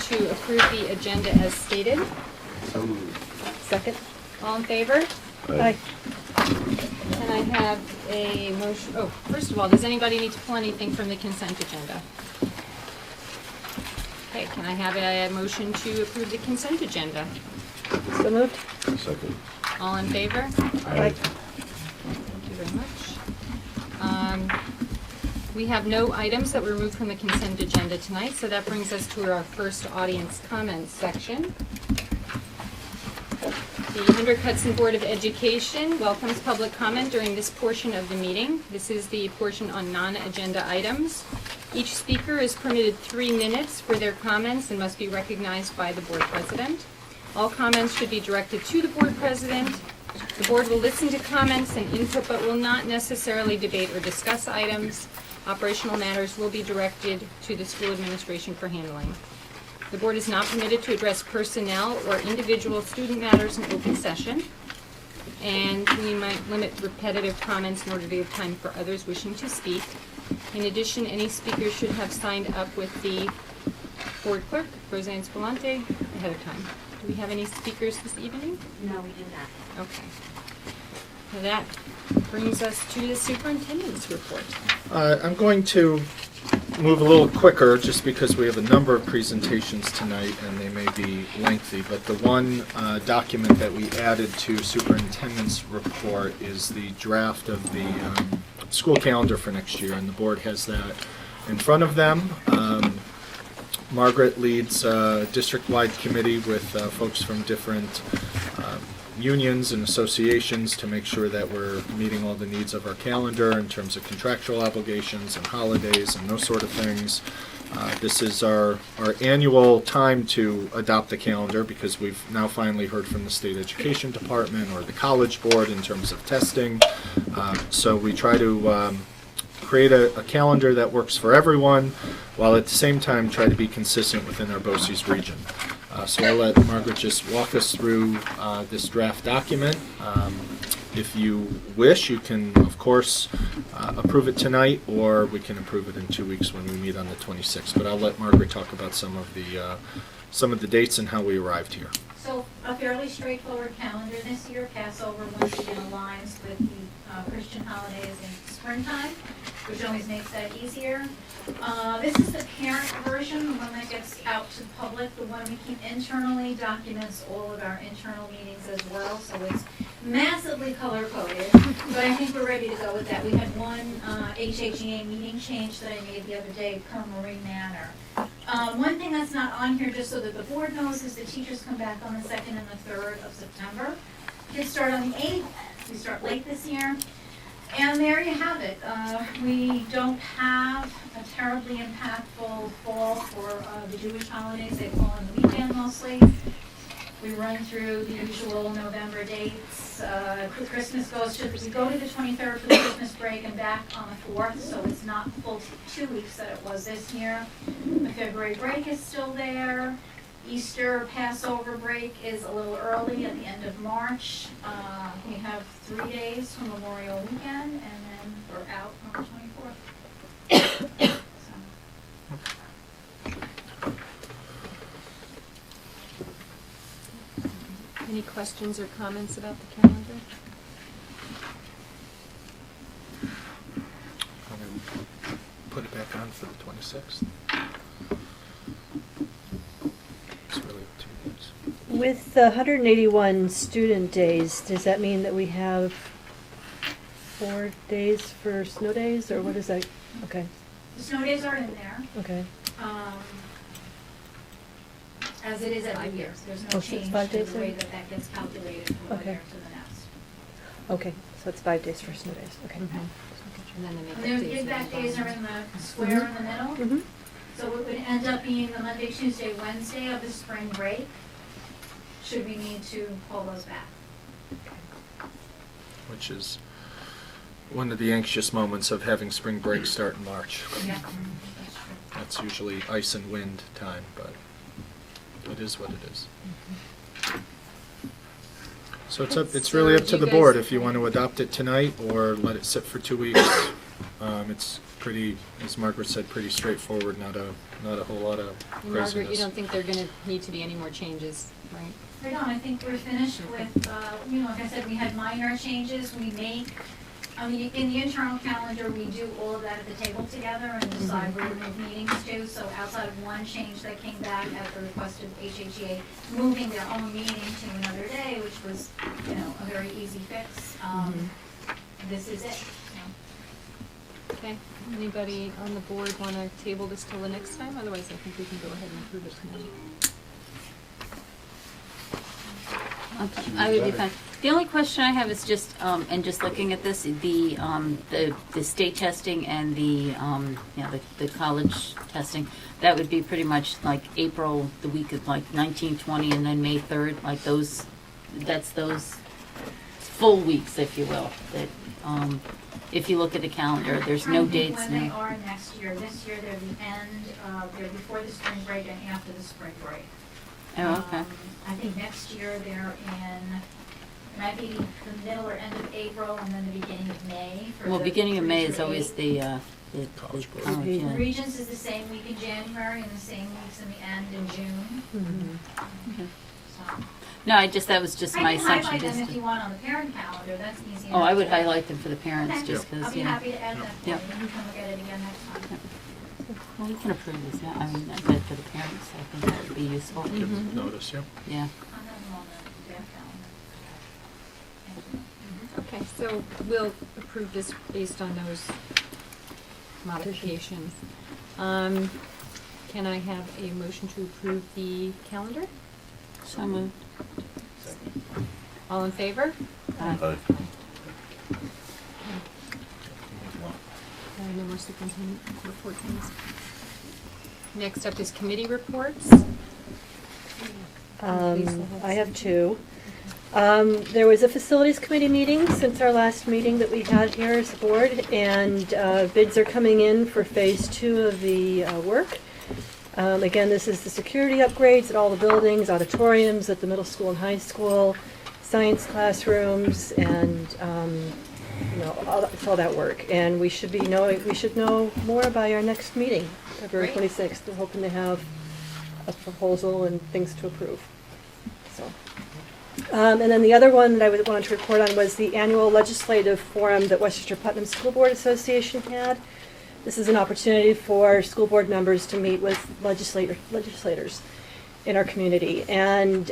to approve the agenda as stated? So moved. Second? All in favor? Aye. Can I have a motion, oh, first of all, does anybody need to pull anything from the consent agenda? Okay, can I have a motion to approve the consent agenda? So moved? Second. All in favor? Aye. Thank you very much. We have no items that were removed from the consent agenda tonight, so that brings us to our first audience comments section. The HUDSON Board of Education welcomes public comment during this portion of the meeting. This is the portion on non-agenda items. Each speaker is permitted 3 minutes for their comments and must be recognized by the board president. All comments should be directed to the board president. The board will listen to comments and input, but will not necessarily debate or discuss items. Operational matters will be directed to the school administration for handling. The board is not permitted to address personnel or individual student matters in open session, and we might limit repetitive comments in order to give time for others wishing to speak. In addition, any speakers should have signed up with the board clerk, Roseanne Spelante, ahead of time. Do we have any speakers this evening? No, we do not. Okay. So that brings us to the superintendent's report. I'm going to move a little quicker just because we have a number of presentations tonight and they may be lengthy, but the one document that we added to superintendent's report is the draft of the school calendar for next year, and the board has that in front of them. Margaret leads a district-wide committee with folks from different unions and associations to make sure that we're meeting all the needs of our calendar in terms of contractual obligations and holidays and those sort of things. This is our annual time to adopt the calendar because we've now finally heard from the state education department or the college board in terms of testing. So we try to create a calendar that works for everyone while at the same time try to be consistent within our BOCES region. So I'll let Margaret just walk us through this draft document. If you wish, you can, of course, approve it tonight, or we can approve it in 2 weeks when we meet on the 26th. But I'll let Margaret talk about some of the dates and how we arrived here. So a fairly straightforward calendar this year. Passover once again aligns with the Christian holidays in springtime, which always makes that easier. This is the parent version, the one that gets out to the public. The one we keep internally documents all of our internal meetings as well, so it's massively color-coded, but I think we're ready to go with that. We had one HHEA meeting change that I made the other day per Marie Manor. One thing that's not on here, just so that the board knows, is the teachers come back on the 2nd and the 3rd of September. Kids start on the 8th. We start late this year. And there you have it. We don't have a terribly impactful fall for the Jewish holidays. They fall on the weekend mostly. We run through the usual November dates. Christmas we go to the 23rd for the Christmas break and back on the 4th, so it's not full 2 weeks that it was this year. The February break is still there. Easter Passover break is a little early at the end of March. We have 3 days from Memorial Weekend, and then we're out on the 24th. Any questions or comments about the calendar? I'm going to put it back on for the 26th. It's really 2 weeks. With the 181 student days, does that mean that we have 4 days for snow days, or what is that? Okay, The snow days are in there, okay. as it is every year. There's Oh, no so it's change 5 to days the way then? that gets calculated from one Okay. year to the next. Okay, so it's 5 days for snow days, okay. And then the And makeup the days give back are days are in the square in the middle. Mm-hmm. So it would end up being the Monday, Tuesday, Wednesday of the spring break, should we need to pull those back. Which is one of the anxious moments of having spring break start in March. Yeah. That's usually ice and wind time, but it is what it is. So it's really up to So the you board guys- if you want to adopt it tonight or let it sit for 2 weeks. It's pretty, as Margaret said, pretty straightforward, not a whole lot of And Margaret, you craziness. don't think there are gonna need to be any more changes, right? I don't, I think we're finished with, like I said, we had minor changes, we make, in the internal calendar, we do all of that at the table together and decide where to move meetings to, so outside of one change that came back at the request of HHEA, moving their own meeting to another day, which was, a very easy fix, this is it, Okay, anybody on the board wanna table this till the next time? Otherwise, I think we can go ahead and approve it tonight. I would be fine. The only question I have is just, and just looking at this, the state testing and the college testing, that would be pretty much like April, the week of like 19, 20, and then May 3rd, like that's those full weeks, if you will, that, if you look at the calendar, there's no dates. When they are next year, this year they're the end, they're before the spring break and after the spring break. Oh, okay. I think next year they're in, it might be the middle or end of April and then the beginning of May. For Well, the beginning of May 3 is through always 8. the College board. college, yeah. Regents is the same week in January and the same weeks in the end in June. So. No, that was just my I can assumption. highlight them just if to- you want on the parent calendar, that's easy. Oh, I enough would to- highlight them for the parents, Okay. just because, I'll be happy to add that for you, Yep. you can look at it again next time. Well, we can approve this, yeah, I mean, I bet for the parents, I think that would be useful. Give them notice, yeah. Yeah. I'll have them on the draft calendar. Okay, so we'll approve this based on those modifications. Can I have a motion to approve the calendar? So moved. All in favor? Aye. No more superintendent report things. Next up is committee reports. I have two. There was a facilities committee meeting since our last meeting that we had here as a board, and bids are coming in for phase 2 of the work. Again, this is the security upgrades at all the buildings, auditoriums at the middle school and high school, science classrooms, and all that work. And we should know more by our next meeting, February Great. 26th. We're hoping to have a proposal and things to approve. So, and then the other one that I wanted to report on was the annual legislative forum that Westchester Putnam School Board Association had. This is an opportunity for school board members to meet with legislators in our community. And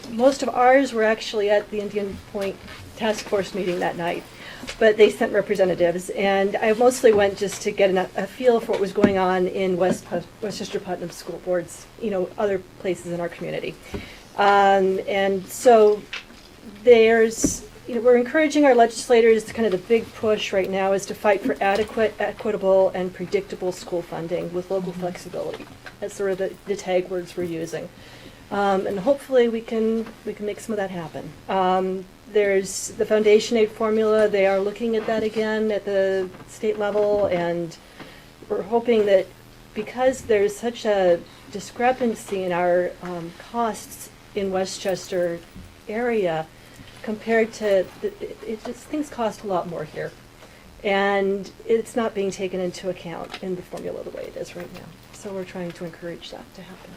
most of ours were actually at the Indian Point Task Force meeting that night, but they sent representatives. And I mostly went just to get a feel for what was going on in Westchester Putnam School Boards, other places in our community. And so we're encouraging our legislators to kind of the big push right now is to fight for adequate, equitable, and predictable school funding with local flexibility. That's sort of the tag words we're using. And hopefully we can make some of that happen. There's the foundation aid formula. They are looking at that again at the state level, and we're hoping that because there's such a discrepancy in our costs in Westchester area compared to, things cost a lot more here. And it's not being taken into account in the formula the way it is right now. So we're trying to encourage that to happen.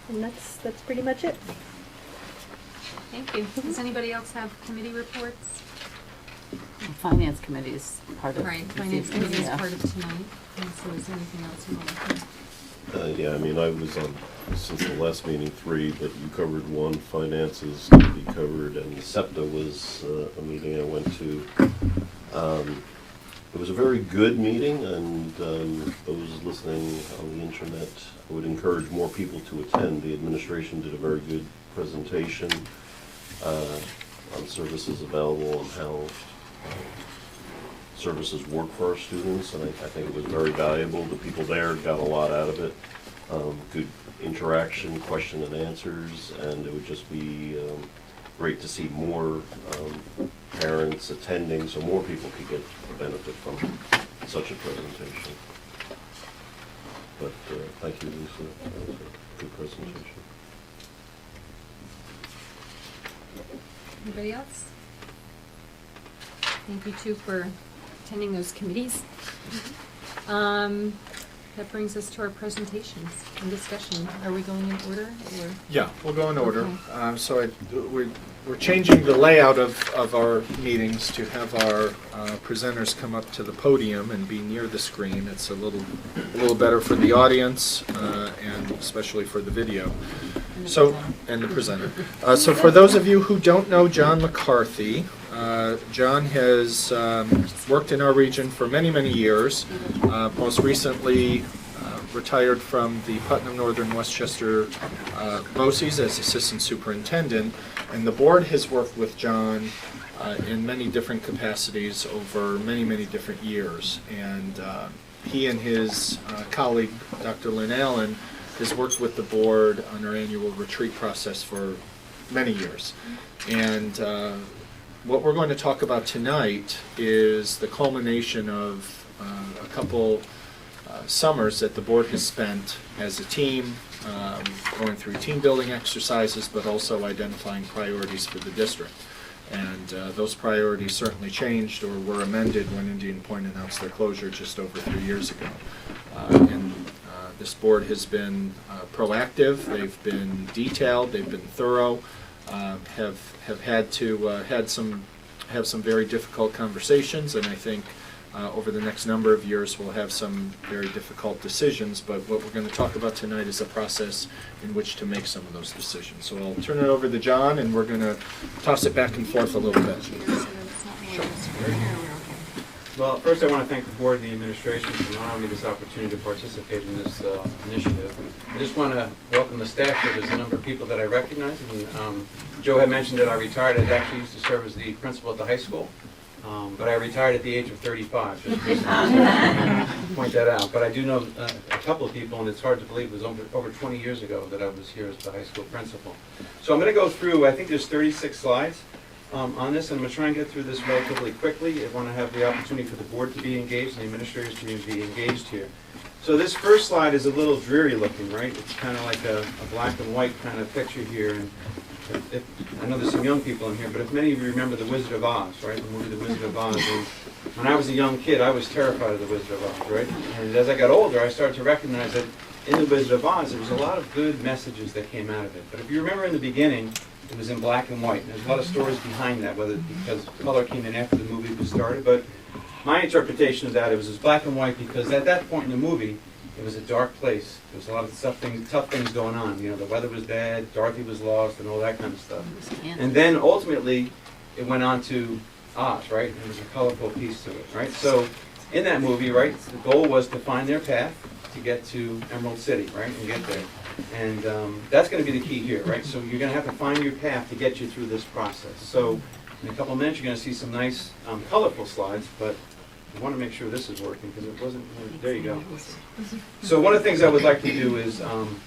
And that's pretty much it. Thank you. Does anybody else have committee reports? The Finance Committee is part of. Right, this finance evening, committee is yeah. part of tonight. And so is anything else you want to? Yeah, I mean, I was on, since the last meeting, 3, but you covered 1, finances to be covered, and SEPTA was a meeting I went to. It was a very good meeting, and those listening on the internet, I would encourage more people to attend. The administration did a very good presentation on services available and how services work for our students, and I think it was very valuable. The people there got a lot out of it. Good interaction, question and answers, and it would just be great to see more parents attending so more people could get the benefit from such a presentation. But thank you, Lisa. That was a good presentation. Anybody else? Thank you too for attending those committees. That brings us to our presentations and discussion. Are we going in order, or? Yeah, we'll go in order. Okay. So we're changing the layout of our meetings to have our presenters come up to the podium and be near the screen. It's a little better for the audience and especially for the video. So, and the presenter. So for those of you who don't know John McCarthy, John has worked in our region for many, many years. Most recently retired from the Putnam Northern Westchester BOCES as assistant superintendent. And the board has worked with John in many different capacities over many, many different years. And he and his colleague, Dr. Lynn Allen, has worked with the board on our annual retreat process for many years. And what we're going to talk about tonight is the culmination of a couple summers that the board has spent as a team, going through team building exercises, but also identifying priorities for the district. And those priorities certainly changed or were amended when Indian Point announced their closure just over 3 years ago. This board has been proactive, they've been detailed, they've been thorough, have had to have some very difficult conversations, and I think over the next number of years we'll have some very difficult decisions, but what we're going to talk about tonight is a process in which to make some of those decisions. So I'll turn it over to John, and we're going to toss it back and forth a little bit. Well, first I want to thank the board and the administration for allowing me this opportunity to participate in this initiative. I just want to welcome the staff here. There's a number of people that I recognize. And, Joe had mentioned that I retired. I actually used to serve as the principal at the high school, but I retired at the age of 35. Just to point that out. But I do know a couple of people, and it's hard to believe it was over 20 years ago that I was here as the high school principal. So I'm going to go through, I think there's 36 slides. On this, and I'm going to try and get through this relatively quickly. I want to have the opportunity for the board to be engaged and the administrators to be engaged here. So this first slide is a little dreary looking, right? It's kind of like a black and white kind of picture here. And I know there's some young people in here, but if many of you remember The Wizard of Oz, right? The movie The Wizard of Oz. And when I was a young kid, I was terrified of The Wizard of Oz, right? And as I got older, I started to recognize that in The Wizard of Oz, there was a lot of good messages that came out of it. But if you remember in the beginning, it was in black and white. There's a lot of stories behind that, whether because color came in after the movie was started. But my interpretation of that, it was black and white because at that point in the movie, it was a dark place. There was a lot of tough things going on. You know, the weather was bad, Dorothy was lost, and all that kind of stuff. And then ultimately, it went on to Oz, right? There was a colorful piece to it, right? So in that movie, right, the goal was to find their path to get to Emerald City, right, and get there. And that's going to be the key here, right? So you're going to have to find your path to get you through this process. So in a couple of minutes, you're going to see some nice, colorful slides, but I want to make sure this is working because it wasn't. There you go. So one of the things I would like to do is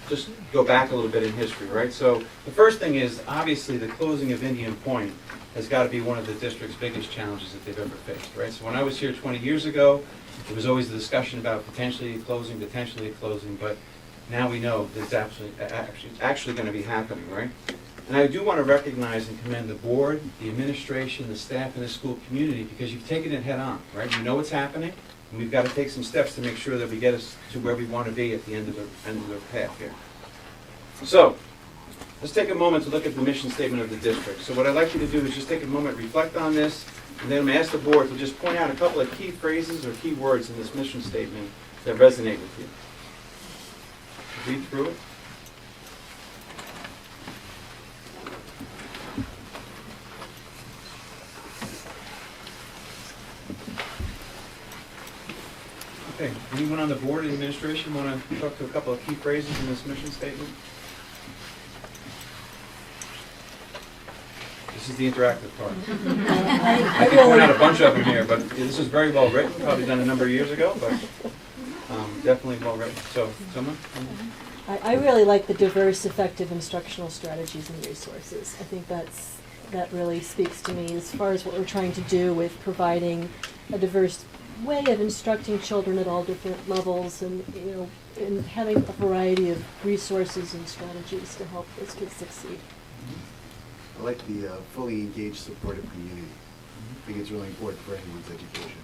just go back a little bit in history, right? So the first thing is obviously the closing of Indian Point has got to be one of the district's biggest challenges that they've ever faced, right? So when I was here 20 years ago, there was always the discussion about potentially closing, but now we know that it's actually going to be happening, right? And I do want to recognize and commend the board, the administration, the staff, and the school community because you've taken it head on, right? You know what's happening, and we've got to take some steps to make sure that we get us to where we want to be at the end of the path here. So, let's take a moment to look at the mission statement of the district. So what I'd like you to do is just take a moment, reflect on this, and then I'm going to ask the board to just point out a couple of key phrases or key words in this mission statement that resonate with you. Read through it. Okay, anyone on the board and administration want to talk to a couple of key phrases in this mission statement? This is the interactive part. I can point out a bunch of them here, but this is very well written, probably done a number of years ago, but definitely well written. So, someone? I really like the diverse, effective instructional strategies and resources. I think that really speaks to me as far as what we're trying to do with providing a diverse way of instructing children at all different levels, and and having a variety of resources and strategies to help those kids succeed. I like the fully engaged, supportive community. I think it's really important for anyone's education.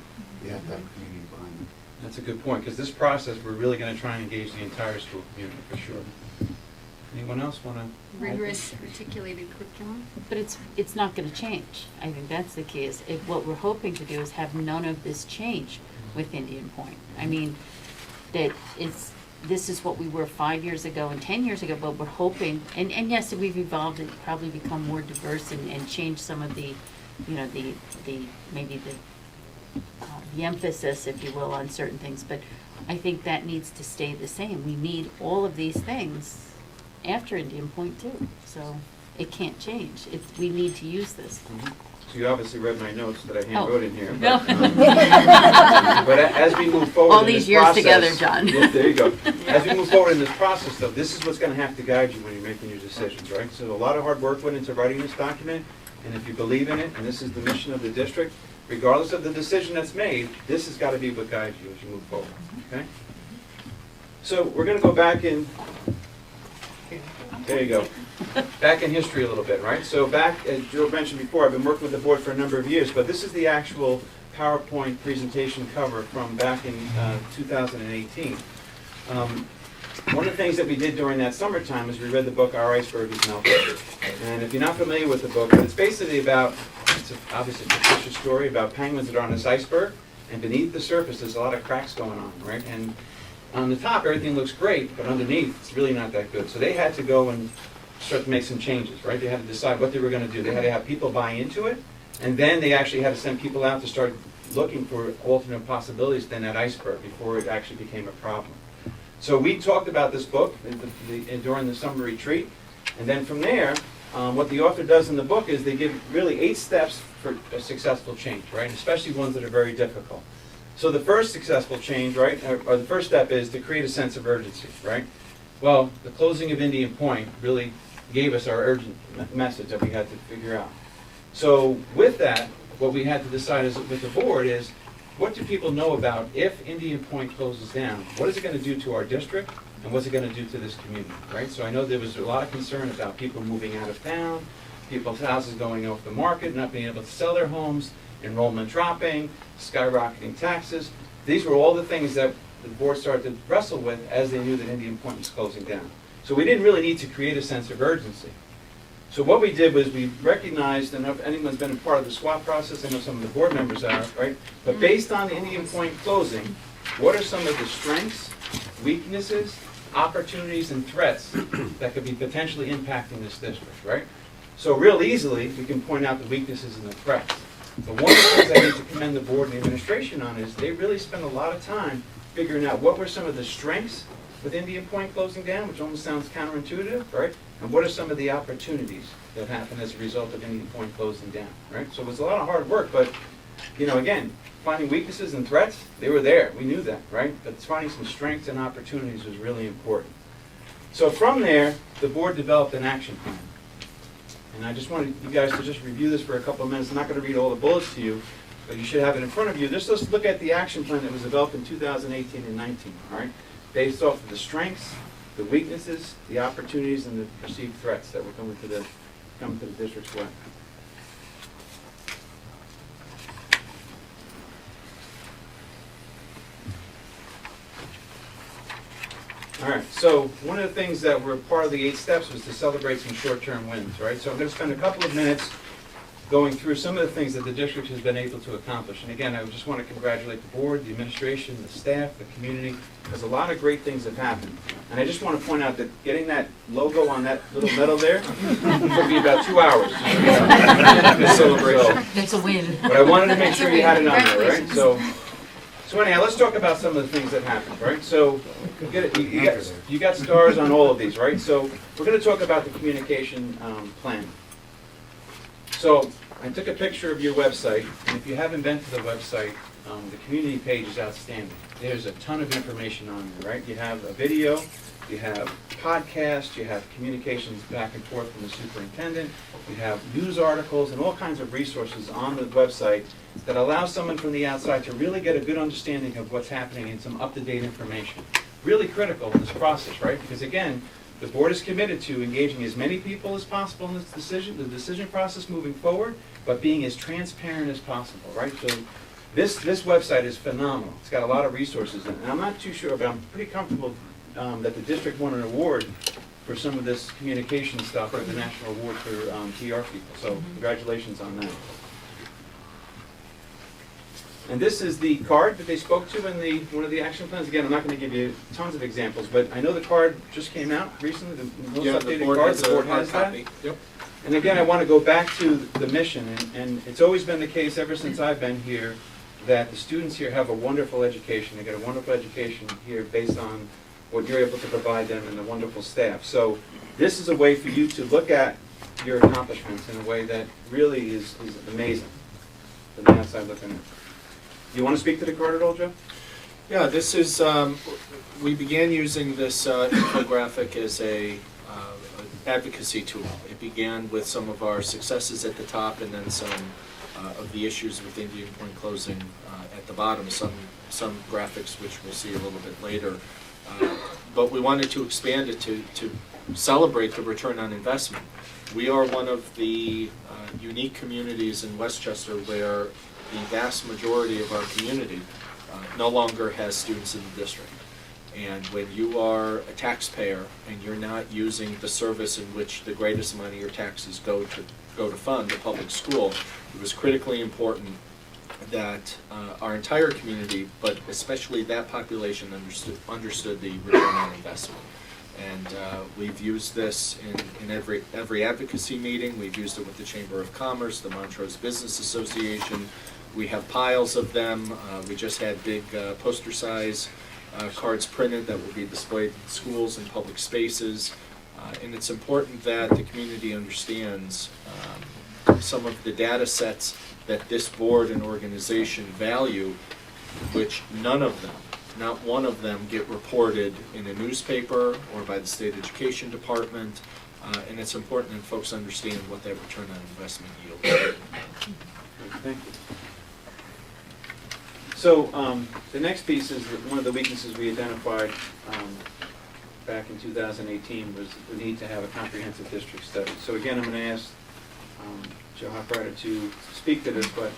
You have to have community behind it. That's a good point, because this process, we're really going to try and engage the entire school community, for sure. Anyone else want to? Rigorous articulated curriculum. But it's not gonna change. I think that's the key, is what we're hoping to do is have none of this change with Indian Point. I mean, this is what we were 5 years ago and 10 years ago, but we're hoping, and yes, we've evolved and probably become more diverse and changed some of the, you know, maybe the emphasis, if you will, on certain things, but I think that needs to stay the same. We need all of these things after Indian Point too, so it can't change. We need to use this. So you obviously read my notes that I hand Oh. wrote in here. No. But as we move forward All in these this years process- together, John. Yeah, there you go. As we move forward in this process, though, this is what's going to have to guide you when you're making your decisions, right? So a lot of hard work went into writing this document, and if you believe in it, and this is the mission of the district, regardless of the decision that's made, this has got to be what guides you as you move forward, okay? So we're going to go back in, there you go, back in history a little bit, right? So back, as Joe mentioned before, I've been working with the board for a number of years, but this is the actual PowerPoint presentation cover from back in 2018. One of the things that we did during that summertime is we read the book Our Iceberg is Melting. And if you're not familiar with the book, it's basically about, obviously a fictitious story about penguins that are on this iceberg, and beneath the surface there's a lot of cracks going on, right? And on the top everything looks great, but underneath it's really not that good. So they had to go and start to make some changes, right? They had to decide what they were going to do. They had to have people buy into it, and then they actually had to send people out to start looking for alternate possibilities than that iceberg before it actually became a problem. So we talked about this book during the summer retreat, and then from there, what the author does in the book is they give really 8 steps for a successful change, right? Especially ones that are very difficult. So the first successful change, right, or the first step is to create a sense of urgency, right? Well, the closing of Indian Point really gave us our urgent message that we had to figure out. So with that, what we had to decide with the board is, what do people know about if Indian Point closes down? What is it going to do to our district, and what's it going to do to this community, right? So I know there was a lot of concern about people moving out of town, people's houses going off the market, not being able to sell their homes, enrollment dropping, skyrocketing taxes. These were all the things that the board started to wrestle with as they knew that Indian Point was closing down. So we didn't really need to create a sense of urgency. So what we did was we recognized, and if anyone's been a part of the SWAT process, I know some of the board members are, right? But based on the Indian Point closing, what are some of the strengths, weaknesses, opportunities, and threats that could be potentially impacting this district, right? So real easily, we can point out the weaknesses and the threats. But one of the things I need to commend the board and the administration on is they really spent a lot of time figuring out what were some of the strengths with Indian Point closing down, which almost sounds counterintuitive, right? And what are some of the opportunities that happen as a result of Indian Point closing down, right? So it was a lot of hard work, but, you know, again, finding weaknesses and threats, they were there. We knew that, right? But finding some strengths and opportunities was really important. So from there, the board developed an action plan. And I just wanted you guys to just review this for a couple of minutes. I'm not going to read all the bullets to you, but you should have it in front of you. Just let's look at the action plan that was developed in 2018 and 19, all right? Based off of the strengths, the weaknesses, the opportunities, and the perceived threats that were coming to the district's way. All right, so one of the things that were part of the 8 steps was to celebrate some short-term wins, right? So I'm going to spend a couple of minutes going through some of the things that the district has been able to accomplish. And again, I just want to congratulate the board, the administration, the staff, the community, because a lot of great things have happened. And I just want to point out that getting that logo on that little medal there took me about 2 hours to celebration. That's a win. But I wanted to make sure you had it on there, right? So anyhow, let's talk about some of the things that happened, right? So you got stars on all of these, right? So we're going to talk about the communication plan. So I took a picture of your website, and if you haven't been to the website, the community page is outstanding. There's a ton of information on there, right? You have a video, you have podcasts, you have communications back and forth from the superintendent, you have news articles and all kinds of resources on the website that allow someone from the outside to really get a good understanding of what's happening and some up-to-date information. Really critical in this process, right? Because again, the board is committed to engaging as many people as possible in the decision process moving forward, but being as transparent as possible, right? So This website is phenomenal. It's got a lot of resources in it. And I'm not too sure, but I'm pretty comfortable that the district won an award for some of this communication stuff, for the national award for PR people. So congratulations on that. And this is the card that they spoke to in one of the action plans. Again, I'm not going to give you tons of examples, but I know the card just came out recently, the most updated card. The board has that. Yep. And again, I want to go back to the mission, and it's always been the case ever since I've been here that the students here have a wonderful education. They get a wonderful education here based on what you're able to provide them and the wonderful staff. So this is a way for you to look at your accomplishments in a way that really is amazing from the outside looking in. Do you want to speak to the card at all, Joe? Yeah, this is, we began using this infographic as a advocacy tool. It began with some of our successes at the top and then some of the issues with Indian Point closing at the bottom, some graphics which we'll see a little bit later. But we wanted to expand it to celebrate the return on investment. We are one of the unique communities in Westchester where the vast majority of our community no longer has students in the district. And when you are a taxpayer and you're not using the service in which the greatest amount of your taxes go to fund the public school, it was critically important that our entire community, but especially that population, understood the return on investment. And we've used this in every advocacy meeting. We've used it with the Chamber of Commerce, the Montrose Business Association. We have piles of them. We just had big poster size cards printed that will be displayed in schools and public spaces. And it's important that the community understands some of the data sets that this board and organization value, which none of them, not one of them, get reported in a newspaper or by the state education department. And it's important that folks understand what that return on investment yields. Thank you. So the next piece is that one of the weaknesses we identified back in 2018 was the need to have a comprehensive district study. So again, I'm going to ask Joe Hoffreiter to speak to this, but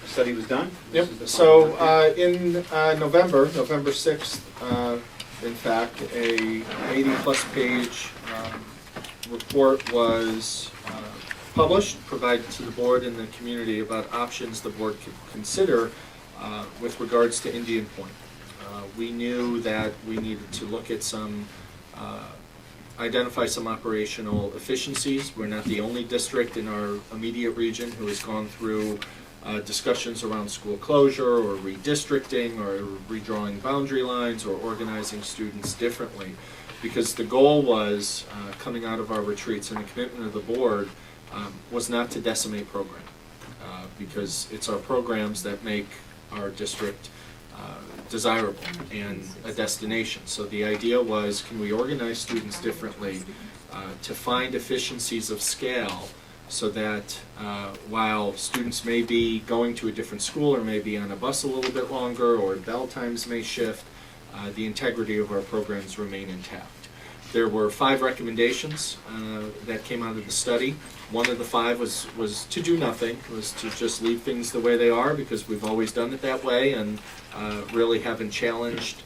the study was done. Yep. So in November 6th, in fact, a 80-plus page report was published, provided to the board and the community about options the board could consider with regards to Indian Point. We knew that we needed to look at identify some operational efficiencies. We're not the only district in our immediate region who has gone through discussions around school closure or redistricting or redrawing boundary lines or organizing students differently. Because the goal was, coming out of our retreats and the commitment of the board, was not to decimate program. Because it's our programs that make our district desirable and a destination. So the idea was, can we organize students differently to find efficiencies of scale so that while students may be going to a different school or may be on a bus a little bit longer or bell times may shift, the integrity of our programs remain intact. There were 5 recommendations that came out of the study. One of the 5 was to do nothing, was to just leave things the way they are, because we've always done it that way and really haven't challenged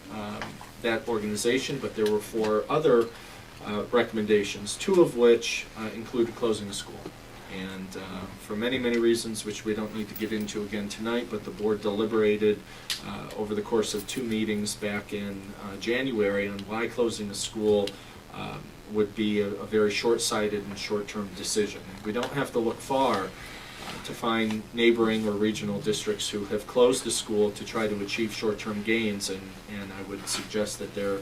that organization. But there were 4 other recommendations, 2 of which included closing the school. And for many, many reasons, which we don't need to get into again tonight, but the board deliberated over the course of 2 meetings back in January on why closing the school would be a very short-sighted and short-term decision. We don't have to look far to find neighboring or regional districts who have closed the school to try to achieve short-term gains, and I would suggest that they're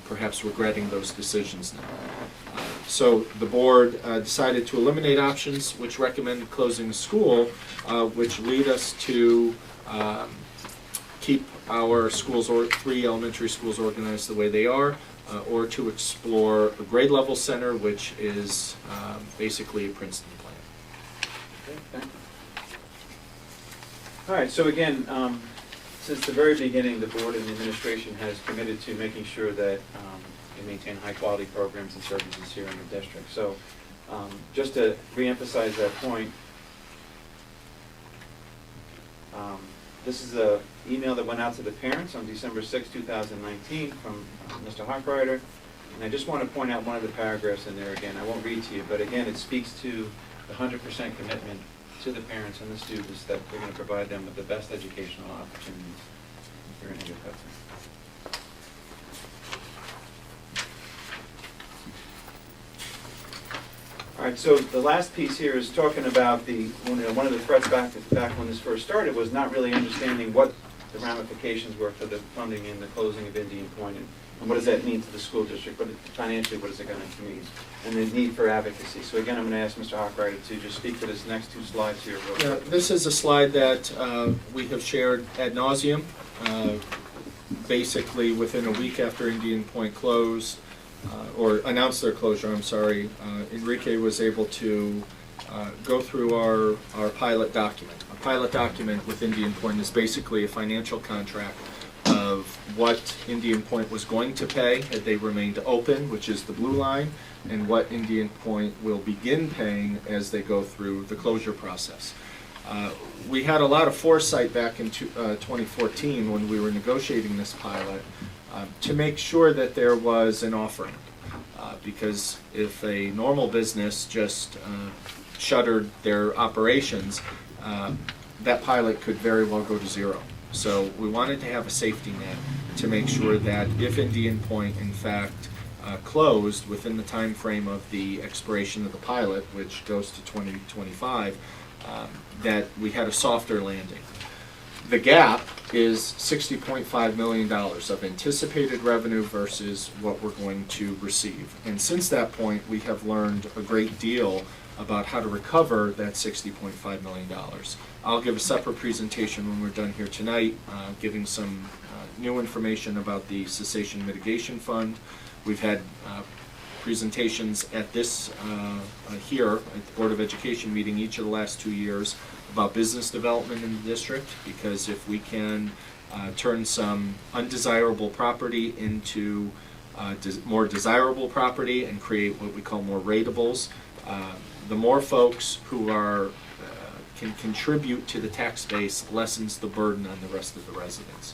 perhaps regretting those decisions now. So the board decided to eliminate options which recommended closing the school, which lead us to keep our schools, or 3 elementary schools, organized the way they are, or to explore a grade level center, which is basically a Princeton plan. Okay, thank you. All right, so again, since the very beginning, the board and the administration has committed to making sure that we maintain high-quality programs and services here in the district. So just to reemphasize that point, This is an email that went out to the parents on December 6, 2019 from Mr. Hochreiter. And I just want to point out one of the paragraphs in there again. I won't read to you, but again, it speaks to the 100% commitment to the parents and the students that we're going to provide them with the best educational opportunities here in Hudson. All right, so the last piece here is talking about one of the threats back when this first started was not really understanding what the ramifications were for the funding and the closing of Indian Point, and what does that mean to the school district, but financially, what is it going to mean, and the need for advocacy. So again, I'm going to ask Mr. Hochreiter to just speak to this next two slides here real quick. This is a slide that we have shared ad nauseum. Basically, within a week after Indian Point closed, or announced their closure, I'm sorry, Enrique was able to go through our pilot document. A pilot document with Indian Point is basically a financial contract of what Indian Point was going to pay had they remained open, which is the blue line, and what Indian Point will begin paying as they go through the closure process. We had a lot of foresight back in 2014 when we were negotiating this pilot to make sure that there was an offering. Because if a normal business just shuttered their operations, that pilot could very well go to zero. So we wanted to have a safety net to make sure that if Indian Point, in fact, closed within the time frame of the expiration of the pilot, which goes to 2025, that we had a softer landing. The gap is $60.5 million of anticipated revenue versus what we're going to receive. And since that point, we have learned a great deal about how to recover that $60.5 million. I'll give a separate presentation when we're done here tonight, giving some new information about the Cessation Mitigation Fund. We've had presentations at this here at the Board of Education meeting each of the last 2 years about business development in the district, because if we can turn some undesirable property into more desirable property and create what we call more rateables, the more folks who are can contribute to the tax base lessens the burden on the rest of the residents.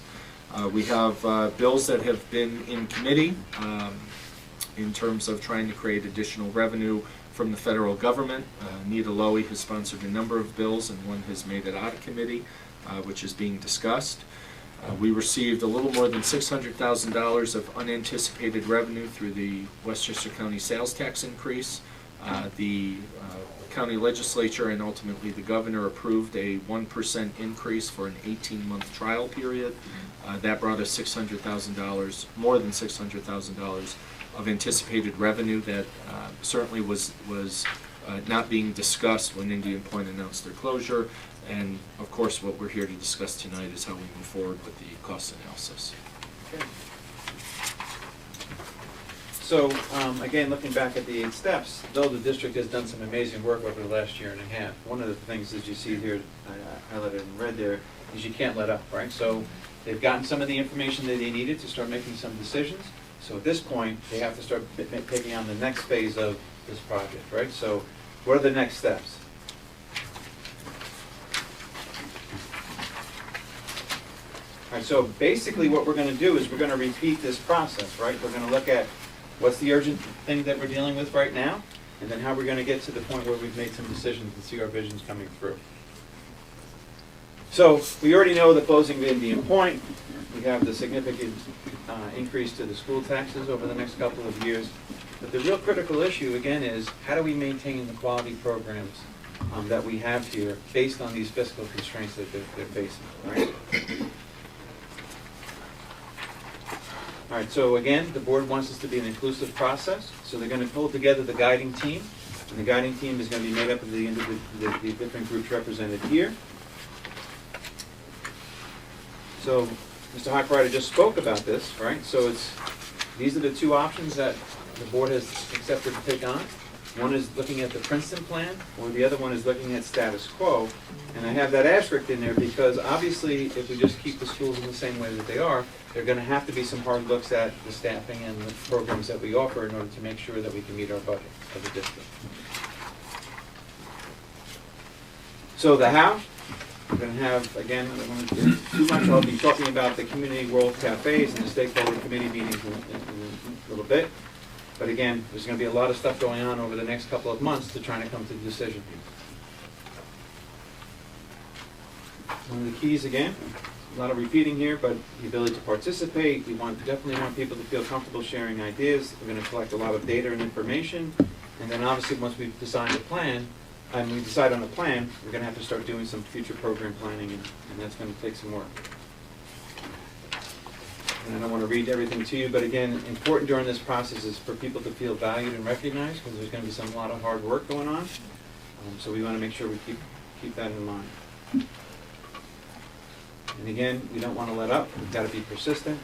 We have bills that have been in committee in terms of trying to create additional revenue from the federal government. Nita Lowy has sponsored a number of bills, and one has made it out of committee, which is being discussed. We received a little more than $600,000 of unanticipated revenue through the Westchester County sales tax increase. The county legislature and ultimately the governor approved a 1% increase for an 18-month trial period. That brought us $600,000, more than $600,000 of anticipated revenue that certainly was not being discussed when Indian Point announced their closure. And of course, what we're here to discuss tonight is how we move forward with the cost analysis. Okay. So again, looking back at the 8 steps, though the district has done some amazing work over the last year and a half, one of the things that you see here, I highlighted in red there, is you can't let up, right? So they've gotten some of the information that they needed to start making some decisions. So at this point, they have to start taking on the next phase of this project, right? So what are the next steps? All right, so basically what we're going to do is we're going to repeat this process, right? We're going to look at what's the urgent thing that we're dealing with right now, and then how we're going to get to the point where we've made some decisions and see our visions coming through. So we already know the closing of Indian Point. We have the significant increase to the school taxes over the next couple of years. But the real critical issue, again, is how do we maintain the quality programs that we have here based on these fiscal constraints that they're facing, right? All right, so again, the board wants this to be an inclusive process. So they're going to pull together the guiding team. And the guiding team is going to be made up of the different groups represented here. So Mr. Hochreiter just spoke about this, right? So these are the 2 options that the board has accepted to take on. One is looking at the Princeton plan, or the other one is looking at status quo. And I have that asterisk in there because obviously if we just keep the schools in the same way that they are, there are going to have to be some hard looks at the staffing and the programs that we offer in order to make sure that we can meet our budget of the district. So the how? going to have, again, I don't want to do too much, I'll be talking about the Community World Cafes and the Stakeholder Committee meetings in a little bit. But again, there's going to be a lot of stuff going on over the next couple of months to try to come to the decision. One of the keys, again, a lot of repeating here, but the ability to participate. We definitely want people to feel comfortable sharing ideas. We're going to collect a lot of data and information. And then obviously once we decide on a plan, we're going to have to start doing some future program planning, and that's going to take some work. And I don't want to read everything to you, but again, important during this process is for people to feel valued and recognized, because there's going to be a lot of hard work going on. So we want to make sure we keep that in mind. And again, we don't want to let up. We've got to be persistent.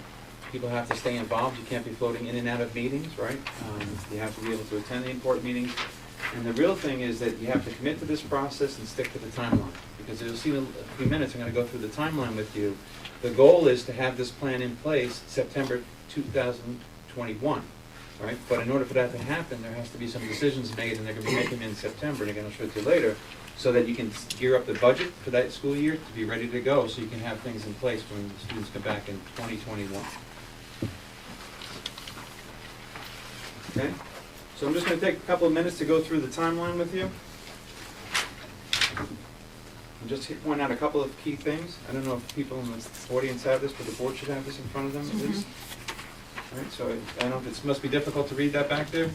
People have to stay involved. You can't be floating in and out of meetings, right? You have to be able to attend the important meetings. And the real thing is that you have to commit to this process and stick to the timeline. Because you'll see in a few minutes, I'm going to go through the timeline with you. The goal is to have this plan in place September 2021, right? But in order for that to happen, there has to be some decisions made, and they're going to be making them in September, and again, I'll show it to you later, so that you can gear up the budget for that school year to be ready to go, so you can have things in place when the students come back in 2021. Okay? So I'm just going to take a couple of minutes to go through the timeline with you. And just point out a couple of key things. I don't know if people in the audience have this, but the board should have this in front of them at least. All right, so I don't know if it must be difficult to read that back there,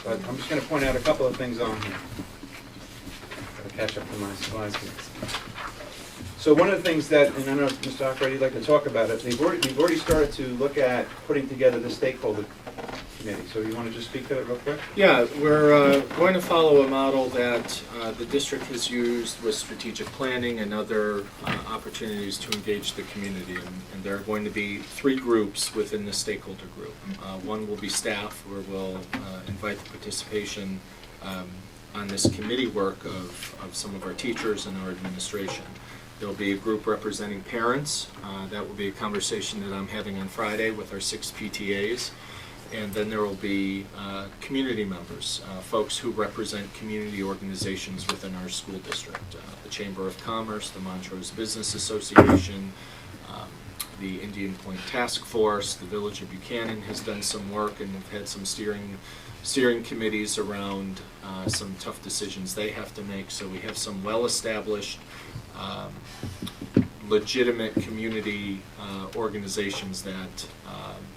but I'm just going to point out a couple of things on here. Gotta catch up to my slides here. So one of the things that, and I don't know if Mr. Ockright would like to talk about it, we've already started to look at putting together the stakeholder committee. So you want to just speak to it real quick? Yeah, we're going to follow a model that the district has used with strategic planning and other opportunities to engage the community. And there are going to be 3 groups within the stakeholder group. One will be staff, where we'll invite the participation on this committee work of some of our teachers and our administration. There'll be a group representing parents. That will be a conversation that I'm having on Friday with our 6 PTAs. And then there will be community members, folks who represent community organizations within our school district. The Chamber of Commerce, the Montrose Business Association, the Indian Point Task Force, the Village of Buchanan has done some work, and have had some steering committees around some tough decisions they have to make. So we have some well-established, legitimate community organizations that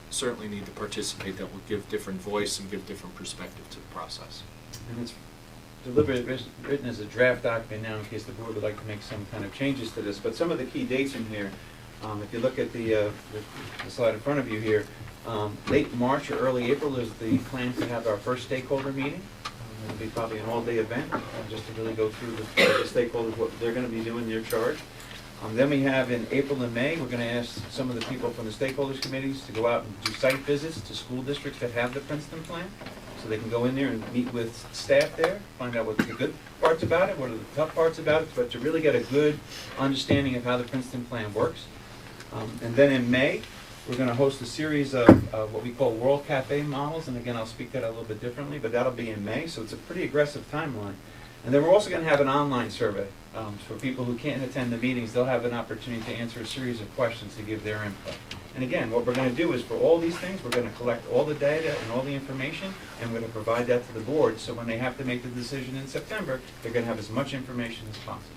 certainly need to participate, that will give different voice and give different perspective to the process. And it's deliberately written as a draft document now in case the board would like to make some kind of changes to this. But some of the key dates in here, if you look at the slide in front of you here, late March or early April is the plan to have our first stakeholder meeting. It'll be probably an all-day event, just to really go through the stakeholders, what they're going to be doing, their charge. Then we have in April and May, we're going to ask some of the people from the stakeholders committees to go out and do site visits to school districts that have the Princeton plan. So they can go in there and meet with staff there, find out what the good parts about it, what are the tough parts about it, but to really get a good understanding of how the Princeton plan works. And then in May, we're going to host a series of what we call World Cafe models. And again, I'll speak to that a little bit differently, but that'll be in May. So it's a pretty aggressive timeline. And then we're also going to have an online survey. For people who can't attend the meetings, they'll have an opportunity to answer a series of questions to give their input. And again, what we're going to do is for all these things, we're going to collect all the data and all the information, and we're going to provide that to the board. So when they have to make the decision in September, they're going to have as much information as possible.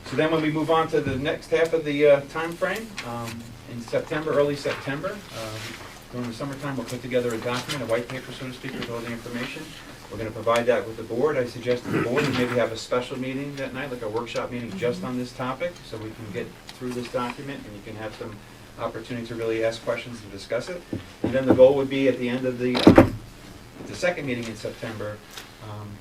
So then when we move on to the next half of the time frame, in September, early September, during the summertime, we'll put together a document, a white paper, so to speak, with all the information. We're going to provide that with the board. I suggest to the board to maybe have a special meeting that night, like a workshop meeting just on this topic, so we can get through this document and you can have some opportunity to really ask questions and discuss it. And then the goal would be at the end of the second meeting in September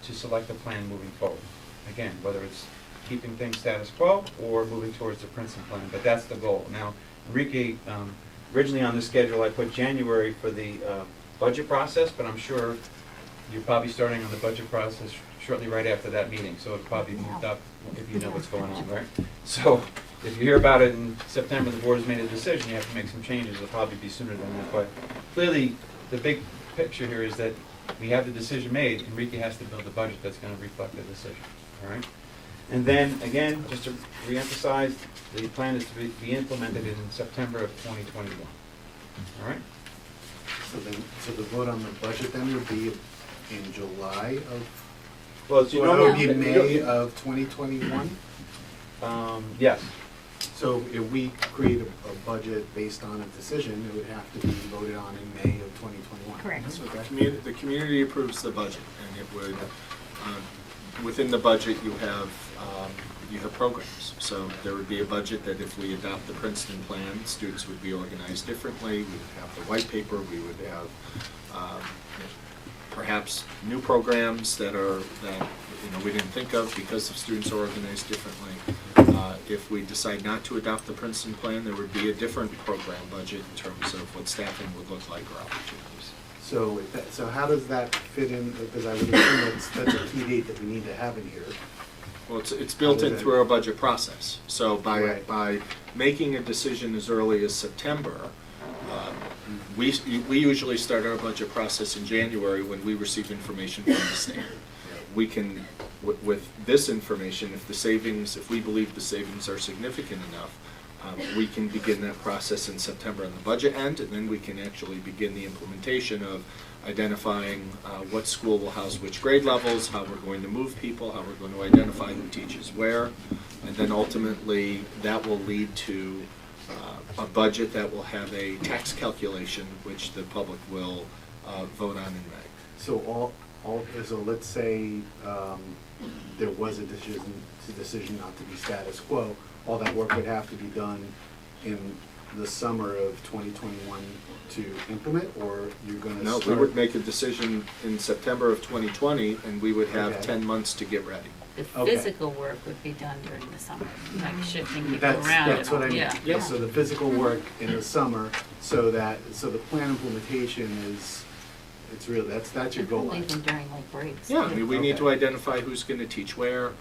to select a plan moving forward. Again, whether it's keeping things status quo or moving towards the Princeton plan, but that's the goal. Now, Enrique, originally on the schedule I put January for the budget process, but I'm sure you're probably starting on the budget process shortly right after that meeting, so it'll probably be moved up if you know what's going on, right? So if you hear about it in September, the board has made a decision, you have to make some changes, it'll probably be sooner than that. But clearly, the big picture here is that we have the decision made, Enrique has to build a budget that's going to reflect the decision, all right? And then, again, just to reemphasize, the plan is to be implemented in September of 2021. All right? So the vote on the budget then would be in July of, Well, as you well, know, it would be May of 2021? Yes. So if we create a budget based on a decision, it would have to be voted on in May of 2021. Correct. So the community approves the budget, and it would, within the budget, you have programs. So there would be a budget that if we adopt the Princeton plan, students would be organized differently. We would have the white paper, we would have perhaps new programs that we didn't think of because the students are organized differently. If we decide not to adopt the Princeton plan, there would be a different program budget in terms of what staffing would look like or opportunities. So how does that fit in, because I would assume that's a key date that we need to have in here. Well, it's built in through our budget process. So Right. by making a decision as early as September, we usually start our budget process in January when we receive information from the state. We can, with this information, if we believe the savings are significant enough, we can begin that process in September on the budget end, and then we can actually begin the implementation of identifying what school will house which grade levels, how we're going to move people, how we're going to identify who teaches where, and then ultimately that will lead to a budget that will have a tax calculation which the public will vote on in May. So so let's say there was a decision not to be status quo, all that work would have to be done in the summer of 2021 to implement, or you're going to No, start? we would make a decision in September of 2020, and we would have Okay. 10 months to get ready. The Okay. physical work would be done during the summer, like shifting people That's around. that's and what I all. mean. Yeah. So the physical work in the summer, so the plan implementation is, it's really, that's your goal line. Even during like breaks. Yeah, I mean, we need to Okay. identify who's going to teach where,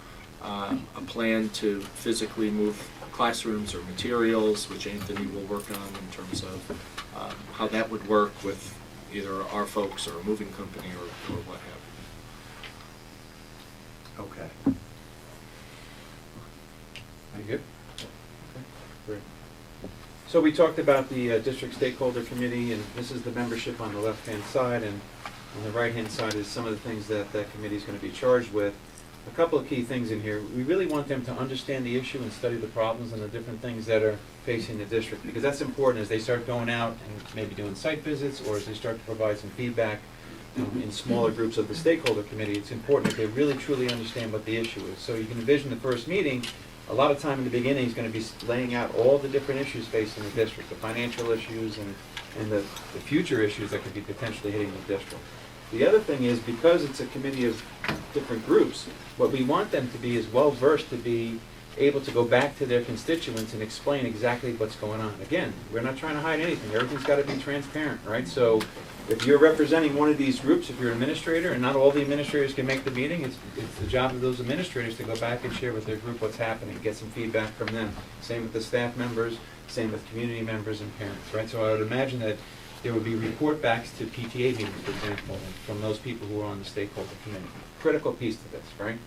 a plan to physically move classrooms or materials, which Anthony will work on in terms of how that would work with either our folks or a moving company or what have you. Okay. Are you good? Okay, great. So we talked about the district stakeholder committee, and this is the membership on the left-hand side, and on the right-hand side is some of the things that that committee is going to be charged with. A couple of key things in here. We really want them to understand the issue and study the problems and the different things that are facing the district, because that's important as they start going out and maybe doing site visits, or as they start to provide some feedback in smaller groups of the stakeholder committee. It's important that they really truly understand what the issue is. So you can envision the first meeting, a lot of time in the beginning is going to be laying out all the different issues facing the district, the financial issues and the future issues that could be potentially hitting the district. The other thing is, because it's a committee of different groups, what we want them to be is well-versed to be able to go back to their constituents and explain exactly what's going on. Again, we're not trying to hide anything. Everything's got to be transparent, right? So if you're representing one of these groups, if you're an administrator, and not all the administrators can make the meeting, it's the job of those administrators to go back and share with their group what's happening, get some feedback from them. Same with the staff members, same with community members and parents, right? So I would imagine that there would be report backs to PTA meetings, for example, from those people who are on the stakeholder committee. Critical piece to this, right?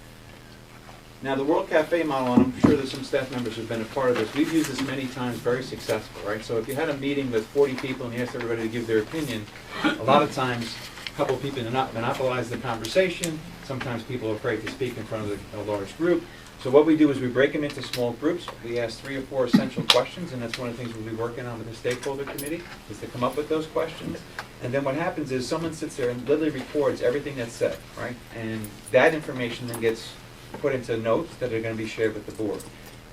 Now, the World Café model, and I'm sure there's some staff members who've been a part of this, we've used this many times, very successful, right? So if you had a meeting with 40 people and you asked everybody to give their opinion, a lot of times, a couple of people monopolize the conversation. Sometimes people are afraid to speak in front of a large group. So what we do is we break them into small groups. We ask 3 or 4 essential questions, and that's one of the things we'll be working on with the stakeholder committee, is to come up with those questions. And then what happens is someone sits there and literally records everything that's said, right? And that information then gets put into notes that are going to be shared with the board.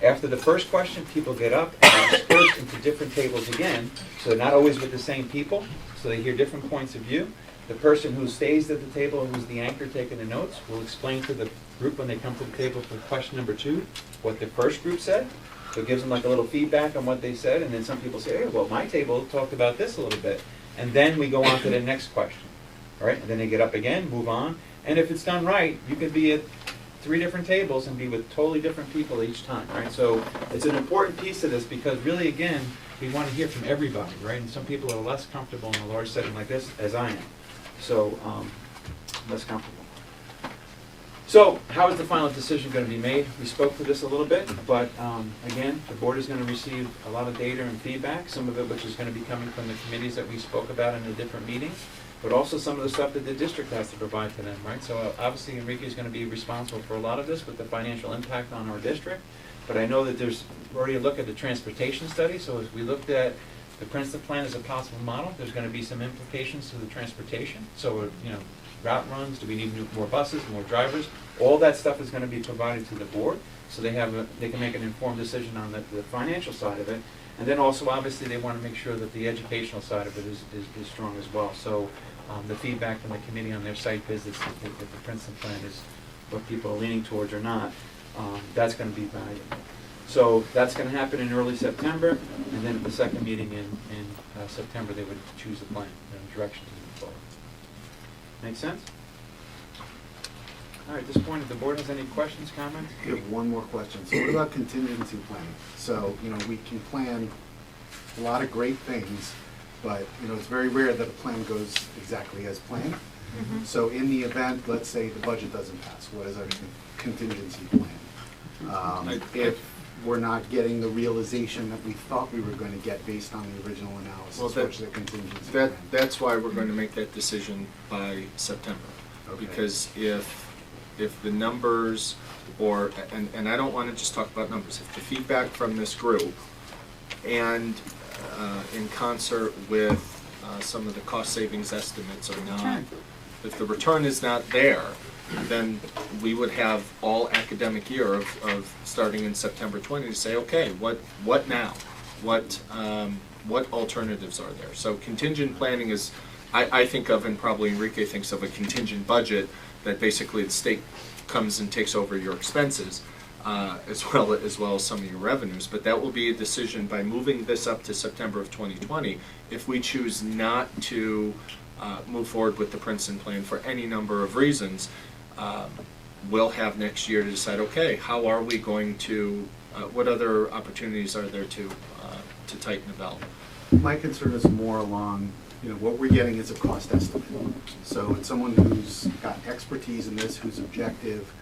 After the first question, people get up and disperse into different tables again, so they're not always with the same people, so they hear different points of view. The person who stays at the table and who's the anchor taking the notes will explain to the group when they come to the table for question number 2 what the first group said. So it gives them like a little feedback on what they said, and then some people say, hey, well, my table talked about this a little bit. And then we go on to the next question, all right? And then they get up again, move on. And if it's done right, you could be at 3 different tables and be with totally different people each time, right? So it's an important piece of this, because really, again, we want to hear from everybody, right? And some people are less comfortable in a large setting like this, as I am. So, less comfortable. So, how is the final decision going to be made? We spoke to this a little bit, but again, the board is going to receive a lot of data and feedback, some of it which is going to be coming from the committees that we spoke about in the different meetings, but also some of the stuff that the district has to provide to them, right? So obviously Enrique is going to be responsible for a lot of this with the financial impact on our district, but I know that there's already a look at the transportation study, so as we looked at the Princeton plan as a possible model, there's going to be some implications to the transportation. So, route runs, do we need more buses, more drivers? All that stuff is going to be provided to the board, so they can make an informed decision on the financial side of it. And then also, obviously, they want to make sure that the educational side of it is strong as well. So the feedback from the committee on their site visits, if the Princeton plan is what people are leaning towards or not, that's going to be valuable. So that's going to happen in early September, and then at the second meeting in September, they would choose the plan and direction to move forward. Make sense? All right, at this point, if the board has any questions, comments? I have one more question. So what about contingency planning? So, we can plan a lot of great things, but, it's very rare that a plan goes exactly as planned. So in the event, let's say the budget doesn't pass, what is our contingency plan? If we're not getting the realization that we thought we were going to get based on the original analysis, what's the contingency plan? That's why we're going to make that decision by September. Okay. Because if the numbers, and I don't want to just talk about numbers, if the feedback from this group and in concert with some of the cost savings estimates are not, if the return is not there, then we would have all academic year of starting in September 20 to say, okay, what now? What alternatives are there? So contingent planning is, I think of, and probably Enrique thinks of, a contingent budget that basically the state comes and takes over your expenses as well as some of your revenues. But that will be a decision by moving this up to September of 2020. If we choose not to move forward with the Princeton plan for any number of reasons, we'll have next year to decide, okay, how are we going to, what other opportunities are there to tighten the belt? My concern is more along, what we're getting is a cost estimate. So it's someone who's got expertise in this, who's objective,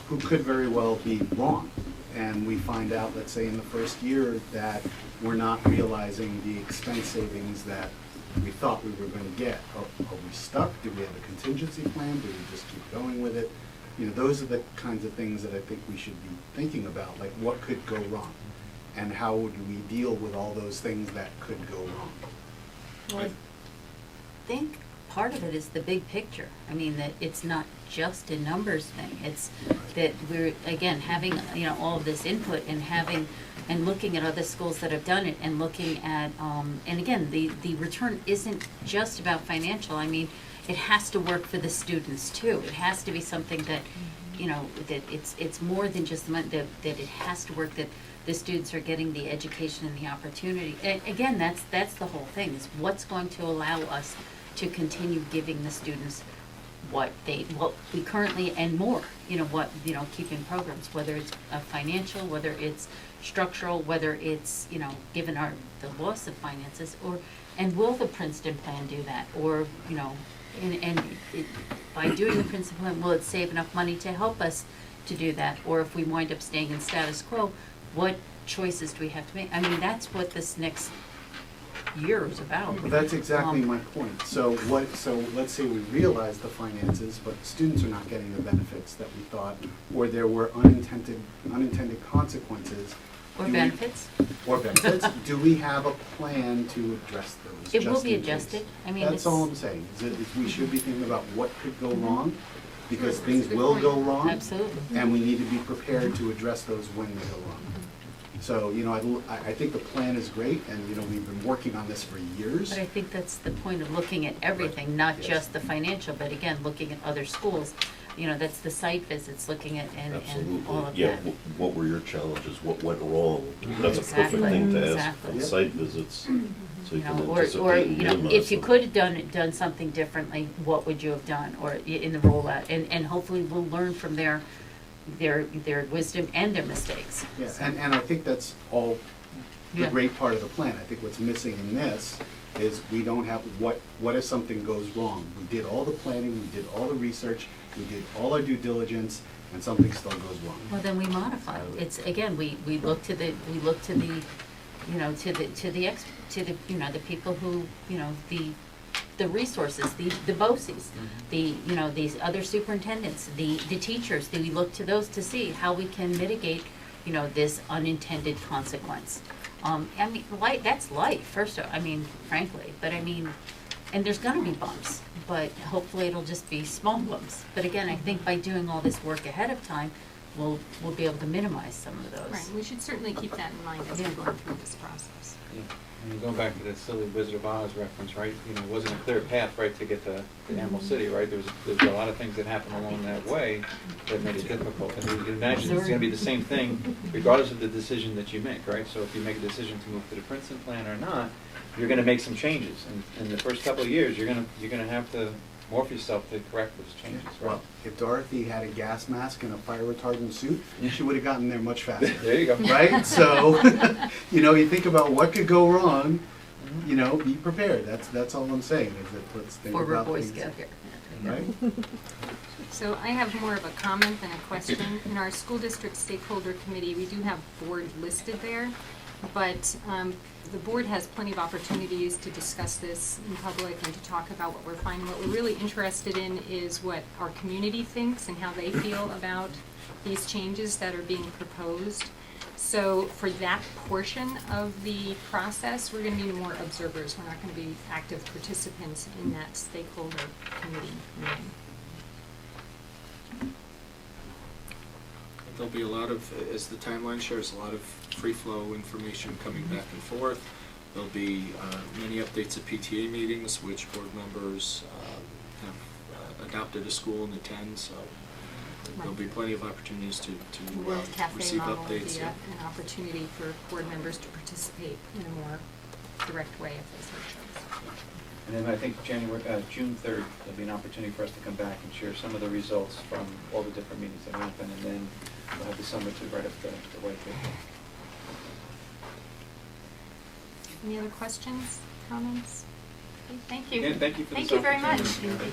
who could very well be wrong. And we find out, let's say in the first year, that we're not realizing the expense savings that we thought we were going to get. Are we stuck? Do we have a contingency plan? Do we just keep going with it? Those are the kinds of things that I think we should be thinking about, like what could go wrong? And how would we deal with all those things that could go wrong? Well, I think part of it is the big picture. I mean, that it's not just a numbers thing. It's that we're, again, having, all of this input and looking at other schools that have done it and looking at, and again, the return isn't just about financial. I mean, it has to work for the students too. It has to be something that, that it's more than just the money, that it has to work, that the students are getting the education and the opportunity. And again, that's the whole thing, is what's going to allow us to continue giving the students what we currently, and more, keeping programs, whether it's financial, whether it's structural, whether it's, given the loss of finances, and will the Princeton plan do that? Or, by doing the Princeton plan, will it save enough money to help us to do that? Or if we wind up staying in status quo, what choices do we have to make? I mean, that's what this next year is about. Well, that's exactly my point. So let's say we realize the finances, but students are not getting the benefits that we thought, or there were unintended consequences. Or benefits. Or benefits. Do we have a plan to address those? It will just be in case? adjusted. I mean, That's all I'm saying, is that we should be thinking about what could go wrong, because things will go wrong. Absolutely. And we need to be prepared to address those when they go wrong. So, I think the plan is great, and, we've been working on this for years. But I think that's the point of looking at everything, not Yes. just the financial, but again, looking at other schools. That's the site visits, looking at, and all of Yeah, that. what were your challenges? What went wrong? That's a perfect Exactly. thing to ask Exactly. on site visits, so you can Or anticipate and minimize if you them. could have done something differently, what would you have done, or in the rollout? And hopefully we'll learn from their wisdom and their mistakes. Yeah, and I think that's all the Yeah. great part of the plan. I think what's missing in this is we don't have, what if something goes wrong? We did all the planning, we did all the research, we did all our due diligence, and something still goes wrong. Well, then we modify. It's, again, we look to the, you know, to the, you know, the people who, you know, the resources, the BOCES, the, you know, these other superintendents, the teachers, we look to those to see how we can mitigate, you know, this unintended consequence. I mean, that's life, first of all, I mean, frankly, but I mean, and there's gonna be bumps, but hopefully it'll just be small bumps. But again, I think by doing all this work ahead of time, we'll be able to minimize some of those. Right, we should certainly keep that in mind as we're going through this process. Yeah. And going back to that silly Wizard of Oz reference, right, you know, it wasn't a clear path, right, to get to Animal City, right? There's a lot of things that happened along that way that made it difficult. And you can imagine it's gonna be the same thing regardless of the decision that you make, right? So if you make a decision to move to the Princeton plan or not, you're gonna make some changes. And in the first couple of years, you're gonna have to morph yourself to correct those changes, right? Well, if Dorothy had a gas mask and a fire retardant suit, she would have gotten there much faster. There you go. Right? So, you know, you think about what could go wrong, you know, be prepared. That's all I'm saying, is that let's think Former about Boy things. Scout here. Right? So I have more of a comment than a question. In our school district stakeholder committee, we do have board listed there, but the board has plenty of opportunities to discuss this in public and to talk about what we're finding. What we're really interested in is what our community thinks and how they feel about these changes that are being proposed. So for that portion of the process, we're going to be more observers. We're not going to be active participants in that stakeholder committee meeting. There'll be a lot of, as the timeline shows, a lot of free flow information coming back and forth. There'll be many updates at PTA meetings, which board members have adopted a school and attend, so there'll be plenly of opportunities to The World Café receive model will updates. be Yeah. an opportunity for board members to participate in a more direct way if they so choose. And then I think June 3rd, there'll be an opportunity for us to come back and share some of the results from all the different meetings that happened, and then we'll have the summer to write up the white paper. Any other questions, comments? Okay, thank you. Again, thank you for Thank this you very much. opportunity.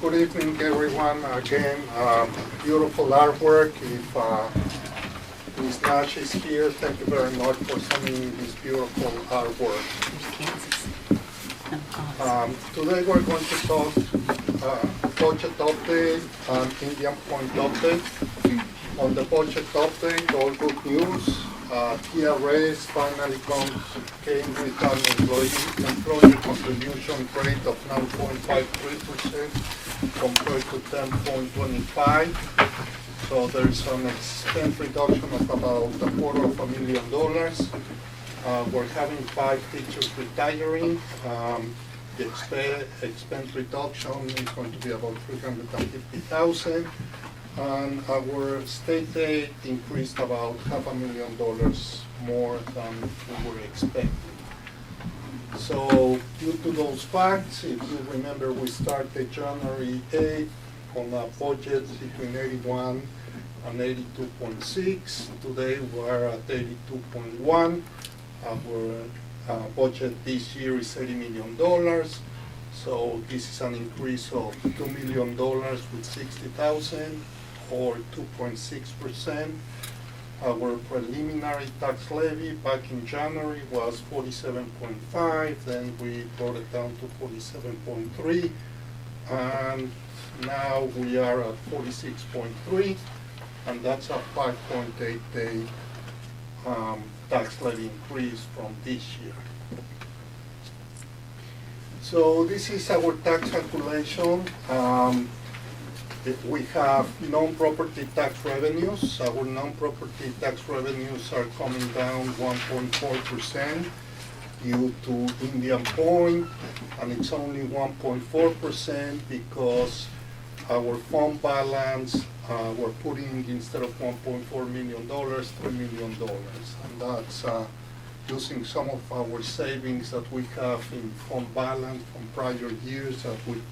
Good evening, everyone. Again, beautiful artwork. If Ms. Nash is here, thank you very much for sending this beautiful artwork. Kansas. Today we're going to talk budget update and Indian Point update. On the budget update, all good news. TRS finally came with an employee contribution rate of 9.53% compared to 10.25%. So there's an expense reduction of about $250,000. We're having 5 teachers retiring. The expense reduction is going to be about $350,000. And our state aid increased about $500,000 more than we were expecting. So due to those facts, if you remember, we started January 8th on a budget between 81 and 82.6. Today we're at 82.1. Our budget this year is $80 million. So this is an increase of $2 million with 60,000, or 2.6%. Our preliminary tax levy back in January was 47.5, then we brought it down to 47.3, and now we are at 46.3, and that's a 5.8 day tax levy increase from this year. So this is our tax calculation. We have non-property tax revenues. Our non-property tax revenues are coming down 1.4% due to Indian Point, and it's only 1.4% because our fund balance, we're putting, instead of $1.4 million, $3 million. And that's using some of our savings that we have in fund balance from prior years that we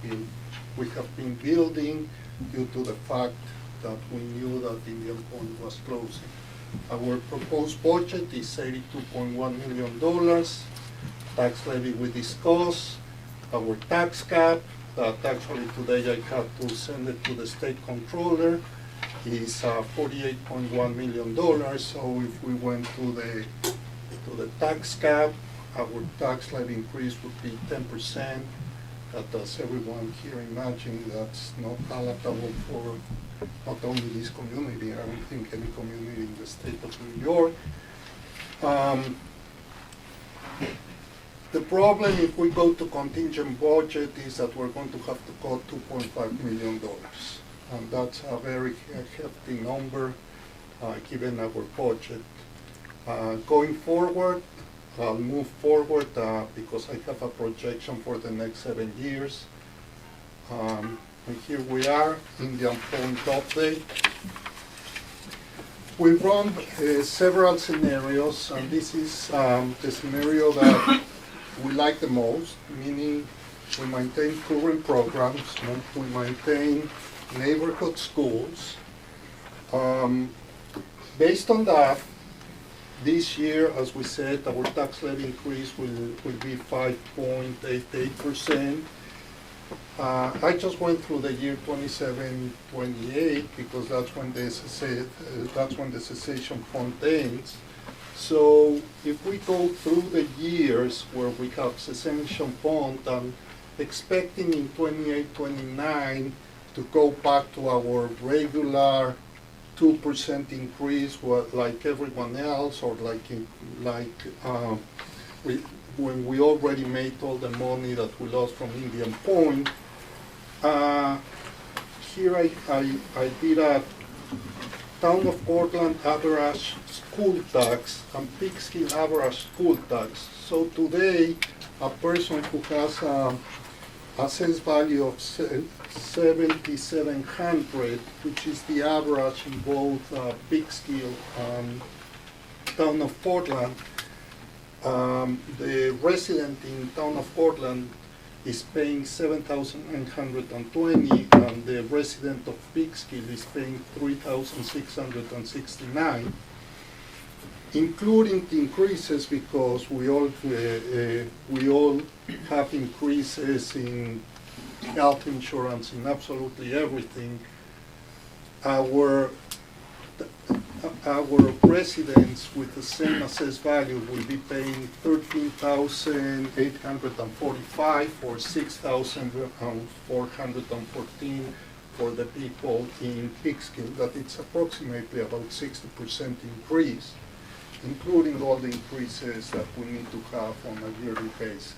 have been building due to the fact that we knew that Indian Point was closing. Our proposed budget is $82.1 million. Tax levy we discussed. Our tax cap, that actually today I had to send it to the state controller, is $48.1 million. So if we went to the tax cap, our tax levy increase would be 10%. But as everyone here imagine, that's not palatable for not only this community, I don't think any community in the state of New York. The problem if we go to contingent budget is that we're going to have to cut $2.5 million. And that's a very hefty number given our budget. Going forward, I'll move forward because I have a projection for the next 7 years. And here we are, Indian Point update. We run several scenarios, and this is the scenario that we like the most, meaning we maintain current programs, we maintain neighborhood schools. Based on that, this year, as we said, our tax levy increase will be 5.88%. I just went through the year 27-28 because that's when the cessation fund ends. So if we go through the years where we have cessation fund, I'm expecting in 28-29 to go back to our regular 2% increase, like everyone else, or when we already made all the money that we lost from Indian Point. Here I did a Town of Portland average school tax and Peekskill average school tax. So today, a person who has assessed value of 7,700, which is the average in both Peekskill and Town of Portland. The resident in Town of Portland is paying $7,920, and the resident of Peekskill is paying $3,669, including the increases because we all have increases in health insurance, in absolutely everything. Our residents with the same assessed value will be paying $13,845 or $6,414 for the people in Peekskill. That it's approximately about 60% increase, including all the increases that we need to have on a yearly basis.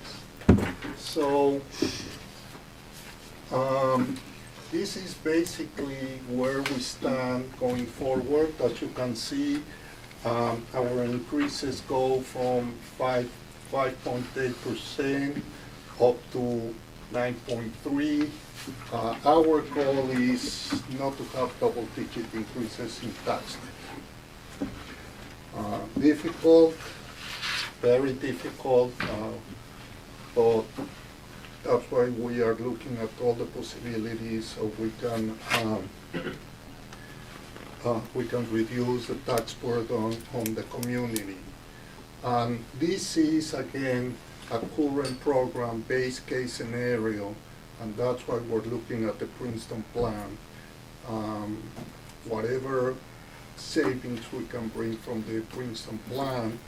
So this is basically where we stand going forward. As you can see, our increases go from 5.8% up to 9.3%. Our goal is not to have double-digit increases in tax. Difficult, very difficult, but that's why we are looking at all the possibilities so we can reduce the tax burden on the community. And this is, again, a current program base case scenario, and that's why we're looking at the Princeton plan. Whatever savings we can bring from the Princeton plan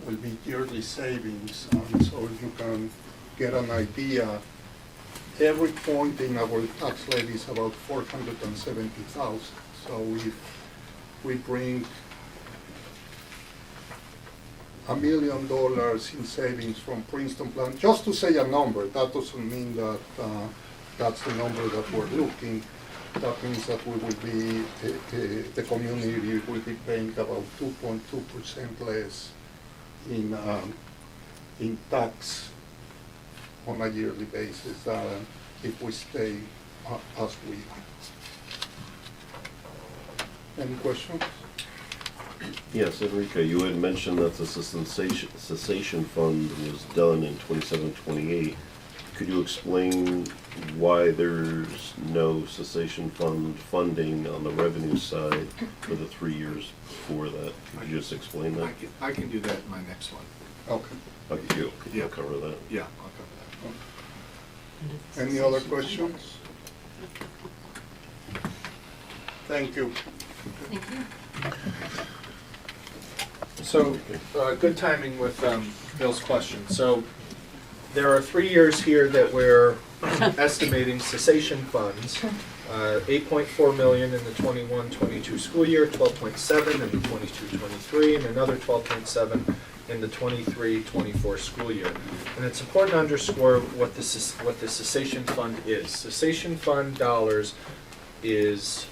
will be yearly savings, and so you can get an idea. Every point in our tax levy is about $470,000. So if we bring $1 million in savings from Princeton plan, just to say a number, that doesn't mean that that's the number that we're looking. That means that we will be, the community will be paying about 2.2% less in tax on a yearly basis if we stay as we are. Any questions? Yes, Enrique, you had mentioned that the cessation fund was done in 27-28. Could you explain why there's no cessation fund funding on the revenue side for the 3 years before that. Could you just explain that? I can do that in my next one. Okay, Could you Yeah. cover that? Yeah, I'll cover that. any other questions? Thank you. Thank you. So, good timing with Bill's question. So, there are 3 years here that we're estimating cessation funds. 8.4 million in the 21-22 school year, 12.7 in the 22-23, and another 12.7 in the 23-24 school year. And it's important to underscore what the cessation fund is. Cessation fund dollars is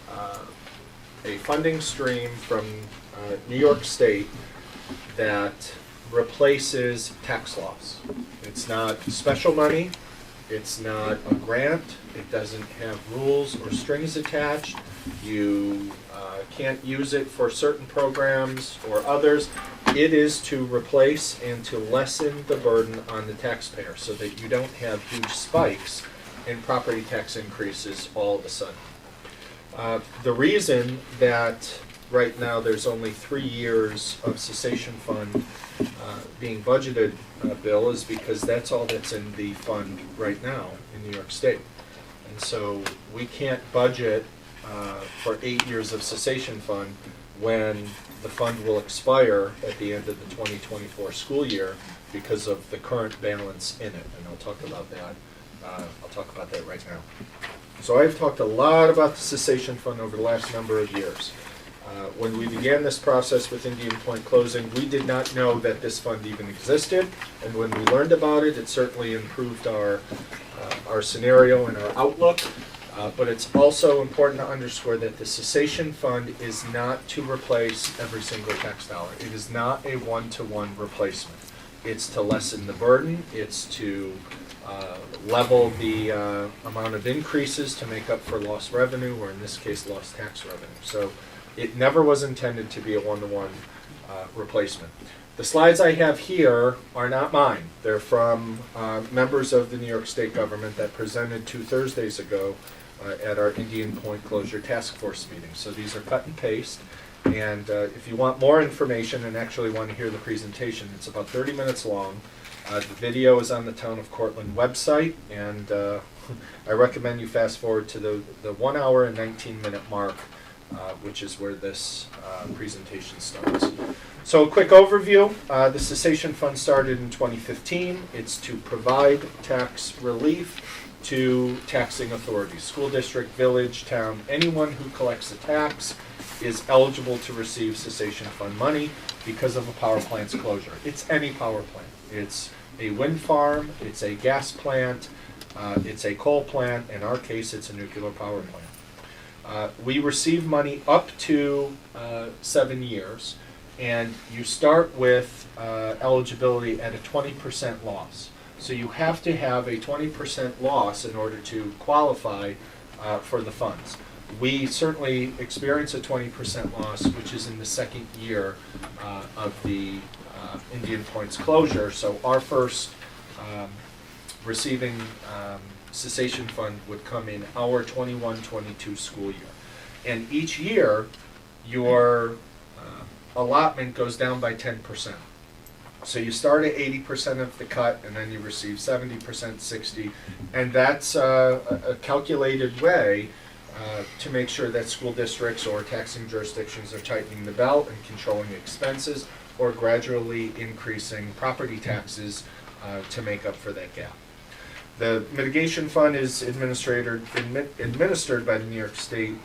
a funding stream from New York State that replaces tax loss. It's not special money, it's not a grant, it doesn't have rules or strings attached. You can't use it for certain programs or others. It is to replace and to lessen the burden on the taxpayer so that you don't have huge spikes in property tax increases all of a sudden. The reason that right now there's only 3 years of cessation fund being budgeted, Bill, is because that's all that's in the fund right now in New York State. And so we can't budget for 8 years of cessation fund when the fund will expire at the end of the 2024 school year because of the current balance in it. And I'll talk about that. I'll talk about that right now. So I've talked a lot about the cessation fund over the last number of years. When we began this process with Indian Point closing, we did not know that this fund even existed, and when we learned about it, it certainly improved our scenario and our outlook. But it's also important to underscore that the cessation fund is not to replace every single tax dollar. It is not a one-to-one replacement. It's to lessen the burden. It's to level the amount of increases to make up for lost revenue, or in this case, lost tax revenue. So it never was intended to be a one-to-one replacement. The slides I have here are not mine. They're from members of the New York State government that presented 2 Thursdays ago at our Indian Point Closure Task Force meeting. So these are cut and paste. And if you want more information and actually want to hear the presentation, it's about 30 minutes long. The video is on the Town of Cortland website, and I recommend you fast forward to the 1 hour and 19-minute mark, which is where this presentation starts. So a quick overview. The cessation fund started in 2015. It's to provide tax relief to taxing authorities. School district, village, town, anyone who collects a tax is eligible to receive cessation fund money because of a power plant's closure. It's any power plant. It's a wind farm, it's a gas plant, it's a coal plant. In our case, it's a nuclear power plant. We receive money up to 7 years, and you start with eligibility at a 20% loss. So you have to have a 20% loss in order to qualify for the funds. We certainly experience a 20% loss, which is in the second year of the Indian Point's closure. So our first receiving cessation fund would come in our 21-22 school year. And each year, your allotment goes down by 10%. So you start at 80% of the cut, and then you receive 70%, 60%, and that's a calculated way to make sure that school districts or taxing jurisdictions are tightening the belt and controlling expenses, or gradually increasing property taxes to make up for that gap. The mitigation fund is administered by the New York State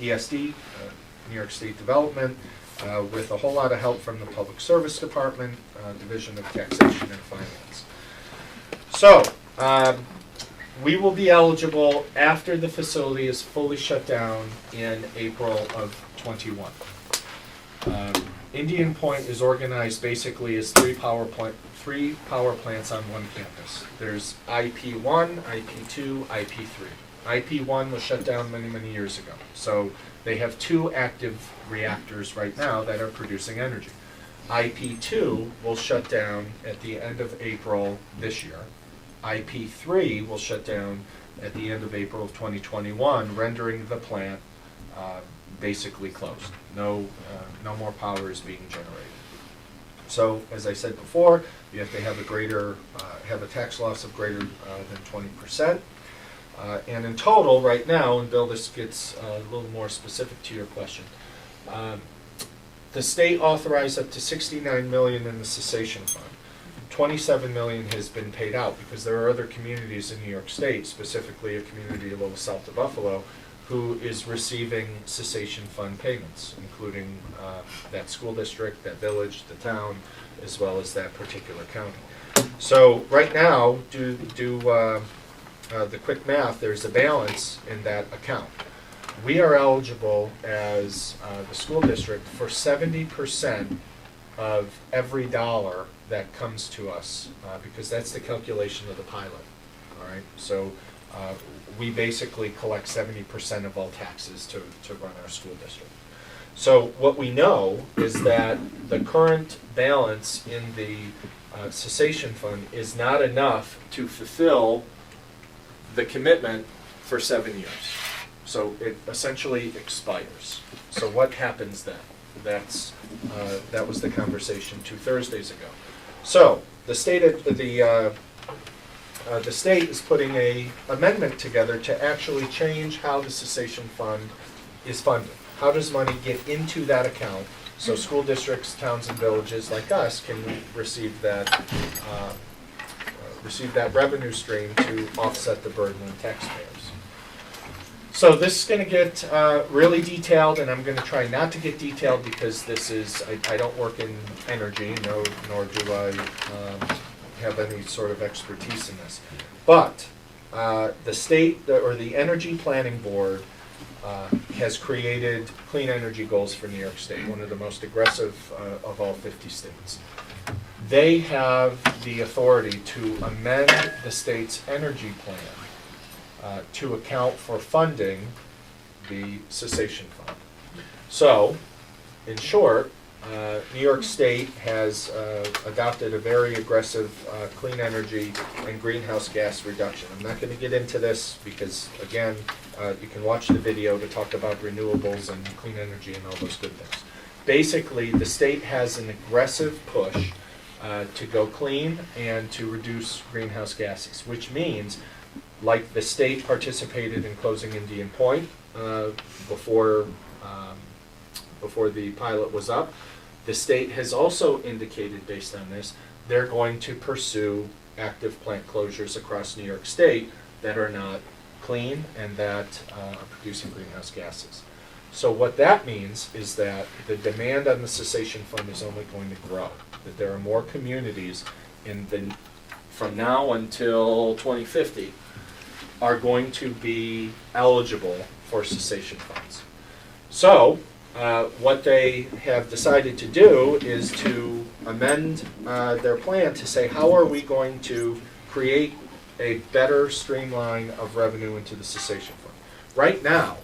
ESD, New York State Development, with a whole lot of help from the Public Service Department, Division of Taxation and Finance. So, we will be eligible after the facility is fully shut down in April of 21. Indian Point is organized basically as three power plants on one campus. There's IP1, IP2, IP3. IP1 was shut down many, many years ago. So they have 2 active reactors right now that are producing energy. IP2 will shut down at the end of April this year. IP3 will shut down at the end of April of 2021, rendering the plant basically closed. No more power is being generated. So, as I said before, you have to have a tax loss of greater than 20%. And in total, right now, and Bill, this gets a little more specific to your question, the state authorized up to $69 million in the cessation fund. $27 million has been paid out because there are other communities in New York State, specifically a community a little south of Buffalo, who is receiving cessation fund payments, including that school district, that village, the town, as well as that particular county. So right now, do the quick math, there's a balance in that account. We are eligible as the school district for 70% of every dollar that comes to us, because that's the calculation of the pilot. All right, so we basically collect 70% of all taxes to run our school district. So what we know is that the current balance in the cessation fund is not enough to fulfill the commitment for 7 years. So it essentially expires. So what happens then? That was the conversation 2 Thursdays ago. So the state is putting an amendment together to actually change how the cessation fund is funded. How does money get into that account so school districts, towns, and villages like us can receive that revenue stream to offset the burden on taxpayers? So this is going to get really detailed, and I'm going to try not to get detailed because this is, I don't work in energy, nor do I have any sort of expertise in this. But the state, or the Energy Planning Board, has created clean energy goals for New York State, one of the most aggressive of all 50 states. They have the authority to amend the state's energy plan to account for funding the cessation fund. So, in short, New York State has adopted a very aggressive clean energy and greenhouse gas reduction. I'm not going to get into this because, again, you can watch the video to talk about renewables and clean energy and all those good things. Basically, the state has an aggressive push to go clean and to reduce greenhouse gases, which means, like the state participated in closing Indian Point before the pilot was up, the state has also indicated, based on this, they're going to pursue active plant closures across New York State that are not clean and that are producing greenhouse gases. So what that means is that the demand on the cessation fund is only going to grow, that there are more communities from now until 2050 are going to be eligible for cessation funds. So what they have decided to do is to amend their plan to say, how are we going to create a better streamline of revenue into the cessation fund? Right now,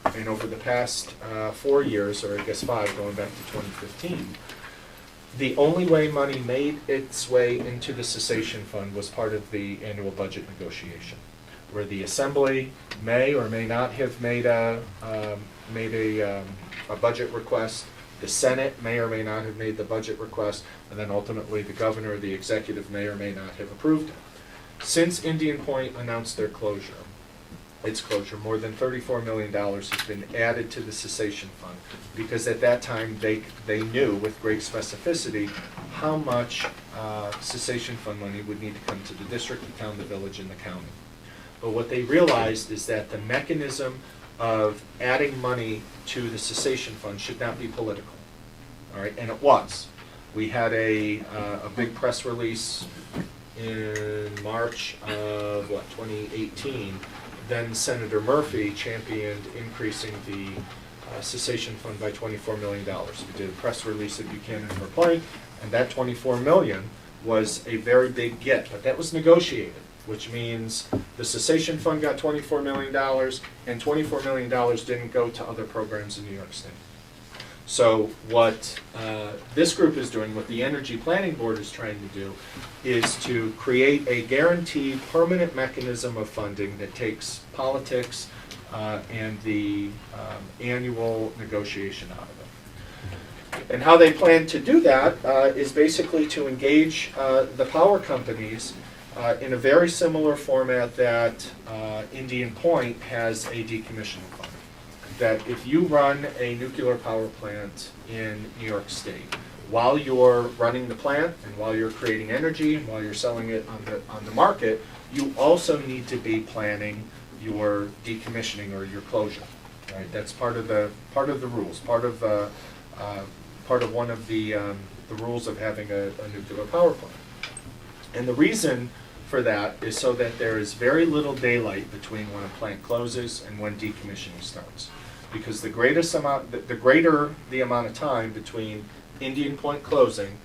and over the past 4 years, or I guess 5, going back to 2015, the only way money made its way into the cessation fund was part of the annual budget negotiation, where the Assembly may or may not have made a budget request. The Senate may or may not have made the budget request, and then ultimately the governor or the executive may or may not have approved it. Since Indian Point announced their closure, more than $34 million has been added to the cessation fund, because at that time they knew with great specificity how much cessation fund money would need to come to the district, the town, the village, and the county. But what they realized is that the mechanism of adding money to the cessation fund should not be political. All right, and it was. We had a big press release in March of 2018. Then Senator Murphy championed increasing the cessation fund by $24 million. We did a press release at Buchanan for Plank, and that $24 million was a very big get, but that was negotiated, which means the cessation fund got $24 million, and $24 million didn't go to other programs in New York State. So what this group is doing, what the Energy Planning Board is trying to do, is to create a guaranteed permanent mechanism of funding that takes politics and the annual negotiation out of it. And how they plan to do that is basically to engage the power companies in a very similar format that Indian Point has a decommissioning fund. That if you run a nuclear power plant in New York State, while you're running the plant and while you're creating energy and while you're selling it on the market, you also need to be planning your decommissioning or your closure. Right? That's part of the rules, part of one of the rules of having a nuclear power plant. And the reason for that is so that there is very little daylight between when a plant closes and when decommissioning starts. Because the greater the amount of time between Indian Point closing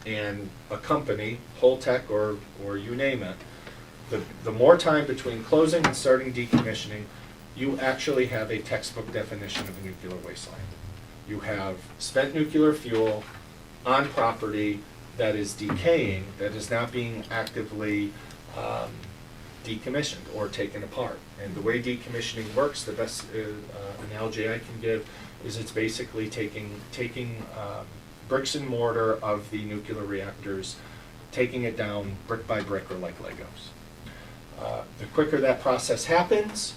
and a company, Holtec or you name it, the more time between closing and starting decommissioning, you actually have a textbook definition of a nuclear wasteland. You have spent nuclear fuel on property that is decaying, that is not being actively decommissioned or taken apart. And the way decommissioning works, the best analogy I can give is it's basically taking bricks and mortar of the nuclear reactors, taking it down brick by brick or like Legos. The quicker that process happens,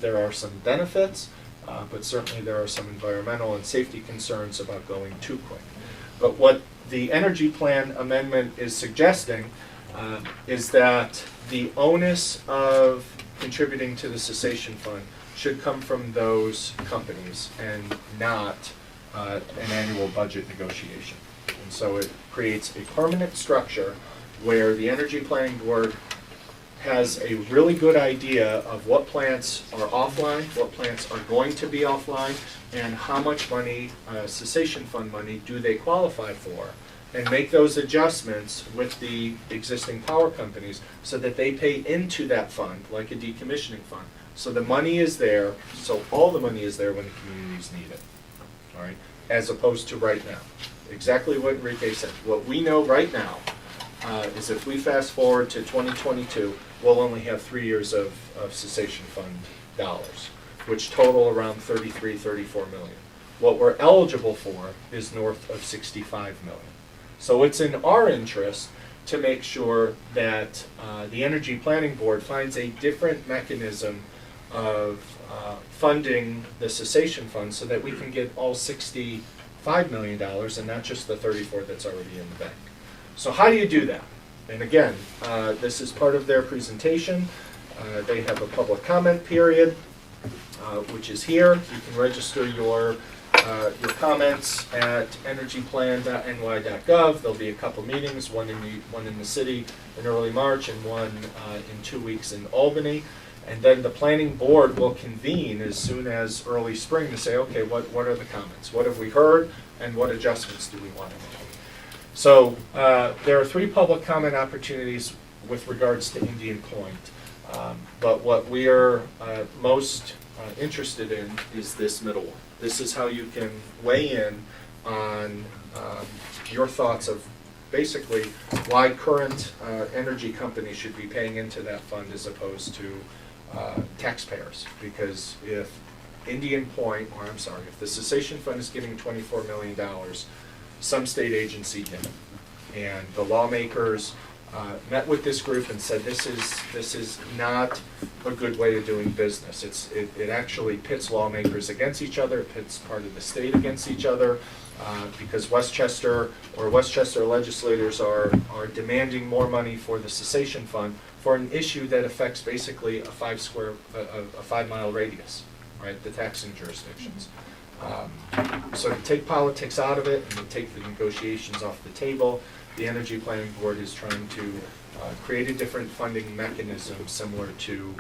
there are some benefits, but certainly there are some environmental and safety concerns about going too quick. But what the Energy Plan Amendment is suggesting is that the onus of contributing to the cessation fund should come from those companies and not an annual budget negotiation. And so it creates a permanent structure where the Energy Planning Board has a really good idea of what plants are offline, what plants are going to be offline, and how much money, cessation fund money, do they qualify for, and make those adjustments with the existing power companies so that they pay into that fund like a decommissioning fund. So the money is there, so all the money is there when the communities need it, all right, as opposed to right now. Exactly what Enrique said. What we know right now is if we fast forward to 2022, we'll only have 3 years of cessation fund dollars, which total around 34 million. What we're eligible for is north of 65 million. So it's in our interest to make sure that the Energy Planning Board finds a different mechanism of funding the cessation fund so that we can get all $65 million and not just the 34 that's already in the bank. So how do you do that? And again, this is part of their presentation. They have a public comment period, which is here. You can register your comments at energyplan.ny.gov. There'll be a couple meetings, one in the city in early March and one in 2 weeks in Albany. And then the planning board will convene as soon as early spring to say, okay, what are the comments? What have we heard and what adjustments do we want to make? So there are 3 public comment opportunities with regards to Indian Point. But what we are most interested in is this middle one. This is how you can weigh in on your thoughts of basically why current energy companies should be paying into that fund as opposed to taxpayers. Because if if the cessation fund is getting $24 million, some state agency didn't. And the lawmakers met with this group and said this is not a good way of doing business. It actually pits lawmakers against each other, it pits part of the state against each other, because Westchester legislators are demanding more money for the cessation fund for an issue that affects basically a 5 mile radius, right? The taxing jurisdictions. So to take politics out of it and to take the negotiations off the table, the Energy Planning Board is trying to create a different funding mechanism similar to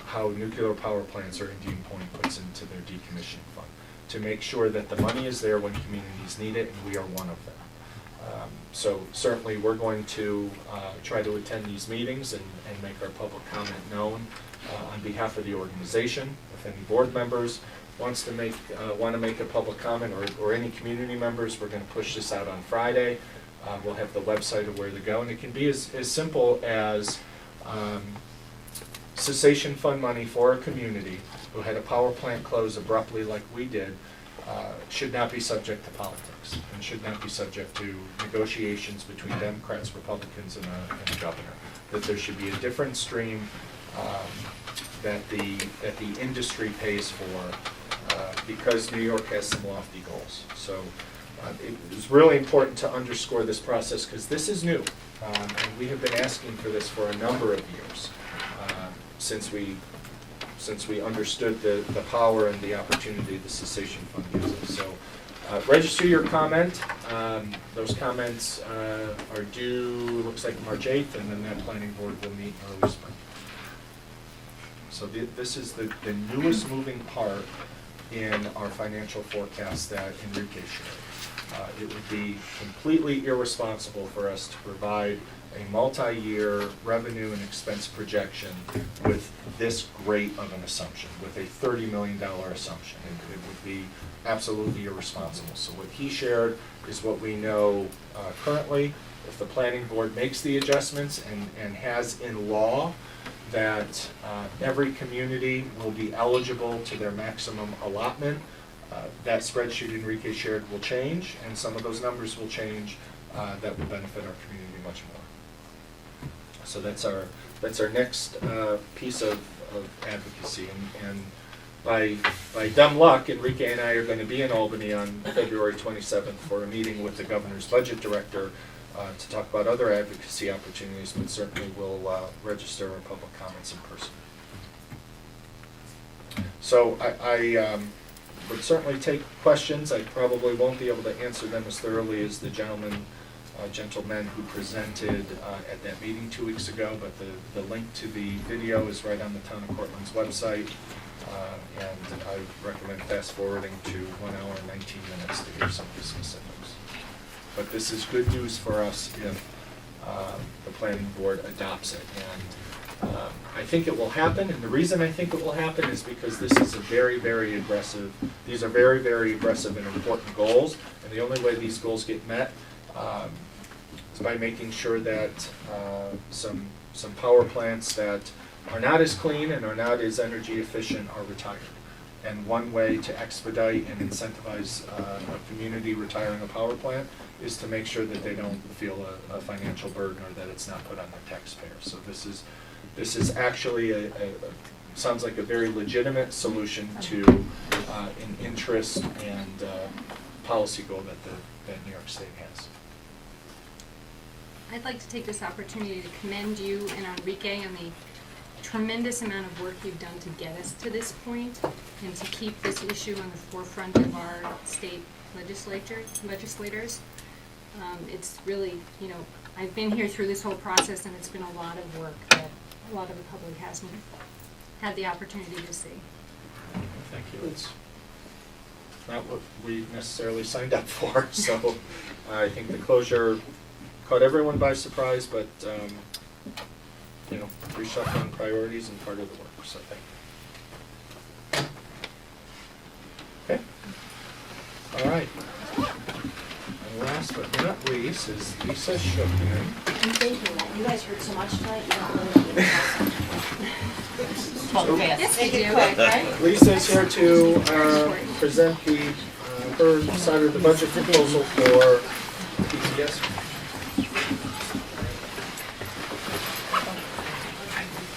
how nuclear power plants or Indian Point puts into their decommissioning fund, to make sure that the money is there when communities need it, and we are one of them. So certainly we're going to try to attend these meetings and make our public comment known on behalf of the organization. If any board members wants to want to make a public comment, or any community members, we're going to push this out on Friday. We'll have the website of where to go, and it can be as simple as cessation fund money for a community who had a power plant close abruptly like we did. Should not be subject to politics and should not be subject to negotiations between Democrats, Republicans, and a governor. That there should be a different stream that the industry pays for because New York has some lofty goals. So it was really important to underscore this process because this is new, and we have been asking for this for a number of years since we understood the power and the opportunity the cessation fund gives us. So register your comment. Those comments are due, looks like March 8th, and then that planning board will meet in early spring. So this is the newest moving part in our financial forecast that Enrique shared. It would be completely irresponsible for us to provide a multi-year revenue and expense projection with this great of an assumption, with a $30 million assumption. It would be absolutely irresponsible. So what he shared is what we know currently. If the planning board makes the adjustments and has in law that every community will be eligible to their maximum allotment, that spreadsheet Enrique shared will change, and some of those numbers will change that will benefit our community much more. So that's our next piece of advocacy, and by dumb luck, Enrique and I are going to be in Albany on February 27th for a meeting with the governor's budget director to talk about other advocacy opportunities, but certainly we'll register our public comments in person. So I would certainly take questions. I probably won't be able to answer them as thoroughly as the gentlemen who presented at that meeting 2 weeks ago, but the link to the video is right on the Town of Cortland's website, and I recommend fast forwarding to 1 hour and 19 minutes to hear some of the specifics. But this is good news for us if the planning board adopts it, and I think it will happen, and the reason I think it will happen is because this is a very, very aggressive, these are very, very aggressive and important goals, and the only way these goals get met is by making sure that some power plants that are not as clean and are not as energy efficient are retired. And one way to expedite and incentivize a community retiring a power plant is to make sure that they don't feel a financial burden or that it's not put on their taxpayers. So this is actually sounds like a very legitimate solution to an interest and policy goal that New York State has. I'd like to take this opportunity to commend you and Enrique on the tremendous amount of work you've done to get us to this point and to keep this issue on the forefront of our state legislators. It's really, I've been here through this whole process, and it's been a lot of work that a lot of the public hasn't had the opportunity to see. Thank you. It's not what we necessarily signed up for, so I think the closure caught everyone by surprise, but reshuffling priorities and part of the work, so thank you. Okay. All right. And last but not least is Lisa Shupkin. I'm thinking that you guys heard so much tonight, you don't really need to Yes, we do. quick, right? Lisa's here to present her side of the budget proposal for PTS.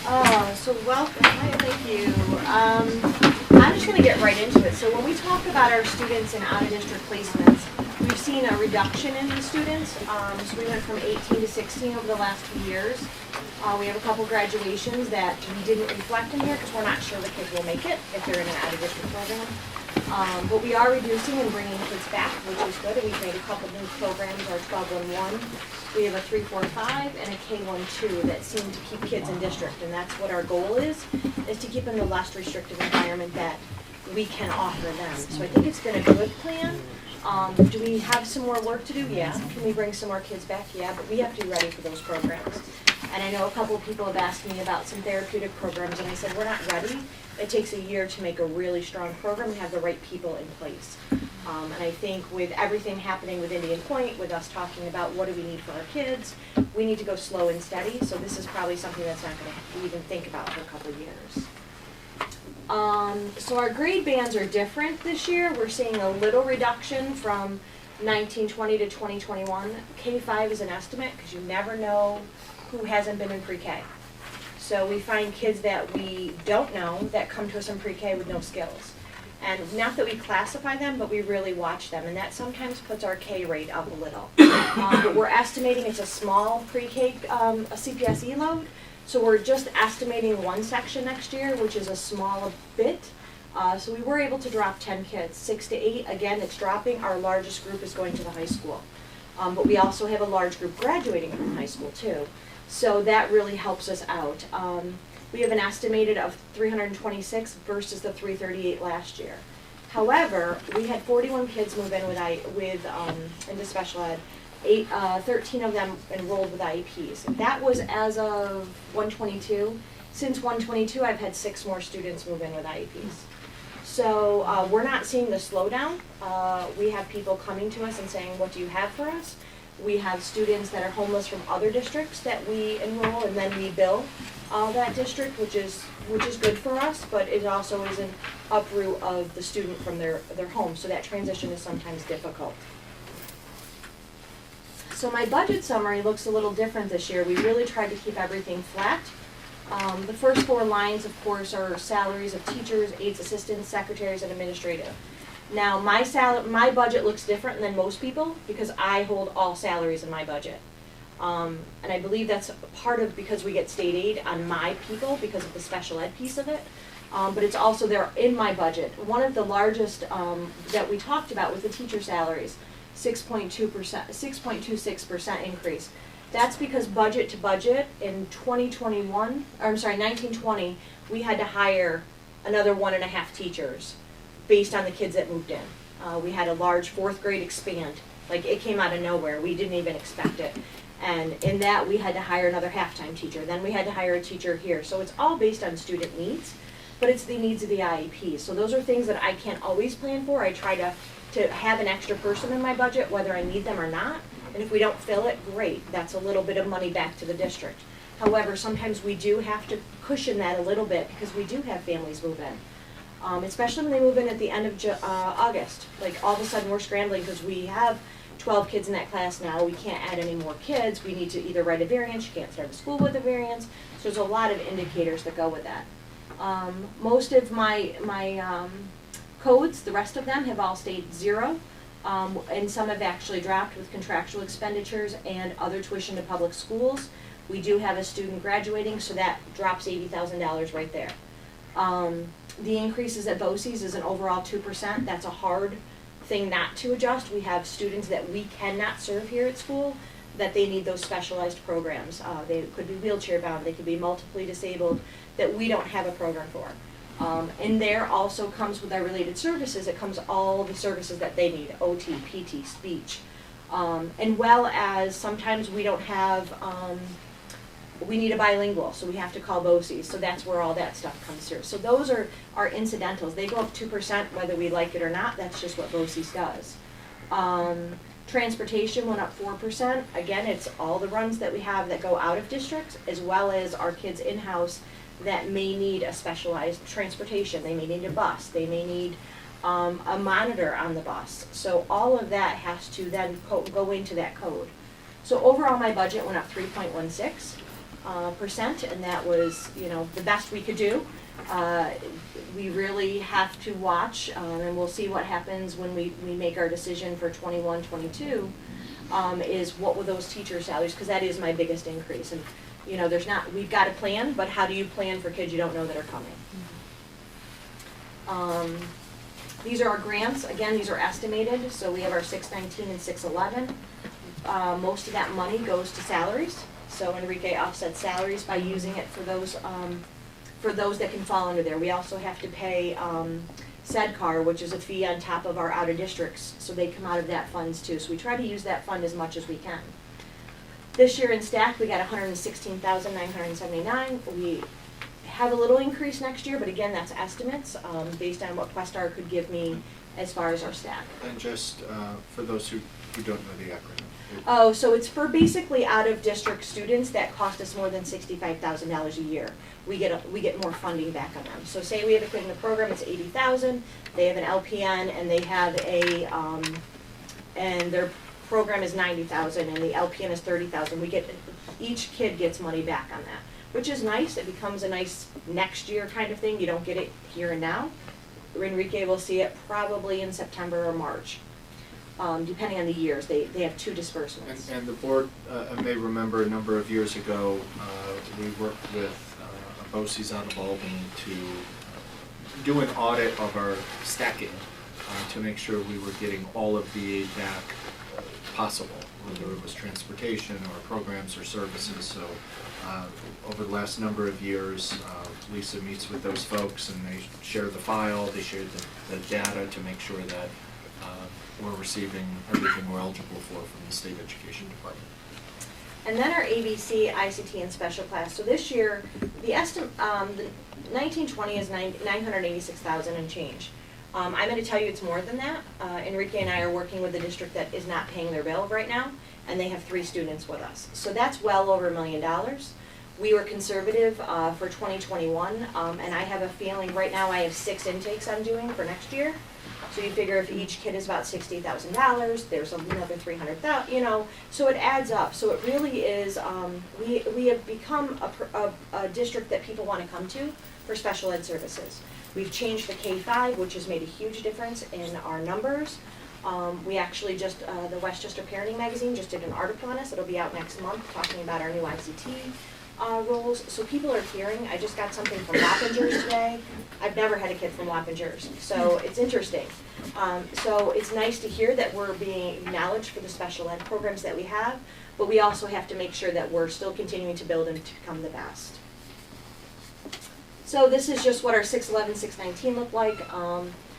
Hi, thank you. I'm just going to get right into it. So when we talk about our students in out-of-district placements, we've seen a reduction in the students. So we went from 18 to 16 over the last 2 years. We have a couple graduations that we didn't reflect in here because we're not sure the kids will make it if they're in an out-of-district program. But we are reducing and bringing kids back, which is good. And we've made a couple new programs, our 12-1-1. We have a 3-4-5 and a K-1-2 that seem to keep kids in district. And that's what our goal is to keep them in the less restrictive environment that we can offer them. So I think it's been a good plan. Do we have some more work to do? Yeah. Can we bring some more kids back? Yeah, but we have to be ready for those programs. And I know a couple of people have asked me about some therapeutic programs, and I said, we're not ready. It takes a year to make a really strong program and have the right people in place. And I think with everything happening with Indian Point, with us talking about what do we need for our kids, we need to go slow and steady. So this is probably something that's not going to even think about for a couple of years. So our grade bands are different this year. We're seeing a little reduction from 1920 to 2021. K-5 is an estimate because you never know who hasn't been in pre-K. So we find kids that we don't know that come to us in pre-K with no skills. And not that we classify them, but we really watch them, and that sometimes puts our K rate up a little. But we're estimating it's a small pre-K, a CPSE load, so we're just estimating one section next year, which is a small bit. So we were able to drop 10 kids, 6 to 8. Again, it's dropping. Our largest group is going to the high school. But we also have a large group graduating from high school too. So that really helps us out. We have an estimated of 326 versus the 338 last year. However, we had 41 kids move in into special ed. 13 of them enrolled with IEPs. That was as of 122. Since 122, I've had 6 more students move in with IEPs. So we're not seeing the slowdown. We have people coming to us and saying, what do you have for us? We have students that are homeless from other districts that we enroll, and then we bill that district, which is good for us, but it also is an uproot of the student from their home, so that transition is sometimes difficult. So my budget summary looks a little different this year. We really tried to keep everything flat. The first 4 lines, of course, are salaries of teachers, aides, assistants, secretaries, and administrative. Now, my budget looks different than most people because I hold all salaries in my budget. And I believe that's part of because we get state aid on my people because of the special ed piece of it. But it's also there in my budget. One of the largest that we talked about was the teacher salaries, 6.26% increase. That's because budget to budget in 1920, we had to hire another 1.5 teachers based on the kids that moved in. We had a large 4th grade expand. Like, it came out of nowhere. We didn't even expect it. And in that, we had to hire another half-time teacher. Then we had to hire a teacher here. So it's all based on student needs, but it's the needs of the IEP. So those are things that I can't always plan for. I try to have an extra person in my budget, whether I need them or not. And if we don't fill it, great. That's a little bit of money back to the district. However, sometimes we do have to cushion that a little bit because we do have families move in. Especially when they move in at the end of August. Like, all of a sudden we're scrambling because we have 12 kids in that class now. We can't add any more kids. We need to either write a variance. You can't start the school with a variance. So there's a lot of indicators that go with that. Most of my codes, the rest of them, have all stayed 0. And some have actually dropped with contractual expenditures and other tuition to public schools. We do have a student graduating, so that drops $80,000 right there. The increases at BOCES is an overall 2%. That's a hard thing not to adjust. We have students that we cannot serve here at school that they need those specialized programs. They could be wheelchair bound, they could be multiply disabled, that we don't have a program for. And there also comes with our related services, it comes all the services that they need, OT, PT, speech. And well as sometimes we don't have, we need a bilingual, so we have to call BOCES, so that's where all that stuff comes through. So those are our incidentals. They go up 2% whether we like it or not. That's just what BOCES does. Transportation went up 4%. Again, it's all the runs that we have that go out of districts, as well as our kids in-house that may need a specialized transportation. They may need a bus. They may need a monitor on the bus. So all of that has to then go into that code. So overall, my budget went up 3.16%, and that was, the best we could do. We really have to watch, and we'll see what happens when we make our decision for 21-22, is what were those teacher salaries, because that is my biggest increase. And we've got a plan, but how do you plan for kids you don't know that are coming? These are our grants. Again, these are estimated, so we have our 619 and 611. Most of that money goes to salaries. So Enrique offsets salaries by using it for those that can fall under there. We also have to pay SEDCAR, which is a fee on top of our out of districts, so they come out of that funds too. So we try to use that fund as much as we can. This year in staff, we got 116,979. We have a little increase next year, but again, that's estimates based on what Questar could give me as far as our staff. And just for those who don't know the acronym. Oh, so it's for basically out-of-district students that cost us more than $65,000 a year. We get more funding back on them. So say we have a kid in the program, it's $80,000. They have an LPN and they have and their program is $90,000 and the LPN is $30,000. Each kid gets money back on that, which is nice. It becomes a nice next year kind of thing. You don't get it here and now. Enrique will see it probably in September or March. Depending on the years, they have 2 disbursements. And the board may remember a number of years ago, we worked with BOCES out of Albany to do an audit of our stacking to make sure we were getting all of the aid back possible, whether it was transportation or programs or services. So over the last number of years, Lisa meets with those folks and they share the file, they share the data to make sure that we're receiving everything we're eligible for from the state education department. And then our ABC, ICT, and special class. So this year, the 1920 is 986,000 and change. I'm going to tell you it's more than that. Enrique and I are working with a district that is not paying their bill right now, and they have 3 students with us. So that's well over $1 million. We were conservative for 2021, and I have a feeling right now I have 6 intakes I'm doing for next year. So you figure if each kid is about $60,000, there's another $300,000, so it adds up. So it really is, we have become a district that people want to come to for special ed services. We've changed the K-5, which has made a huge difference in our numbers. We actually just, the Westchester Parenting Magazine just did an article on us. It'll be out next month talking about our new ICT roles. So people are hearing. I just got something from Wappingers today. I've never had a kid from Wappingers, so it's interesting. So it's nice to hear that we're being acknowledged for the special ed programs that we have, but we also have to make sure that we're still continuing to build and to become the best. So this is just what our 611, 619 look like.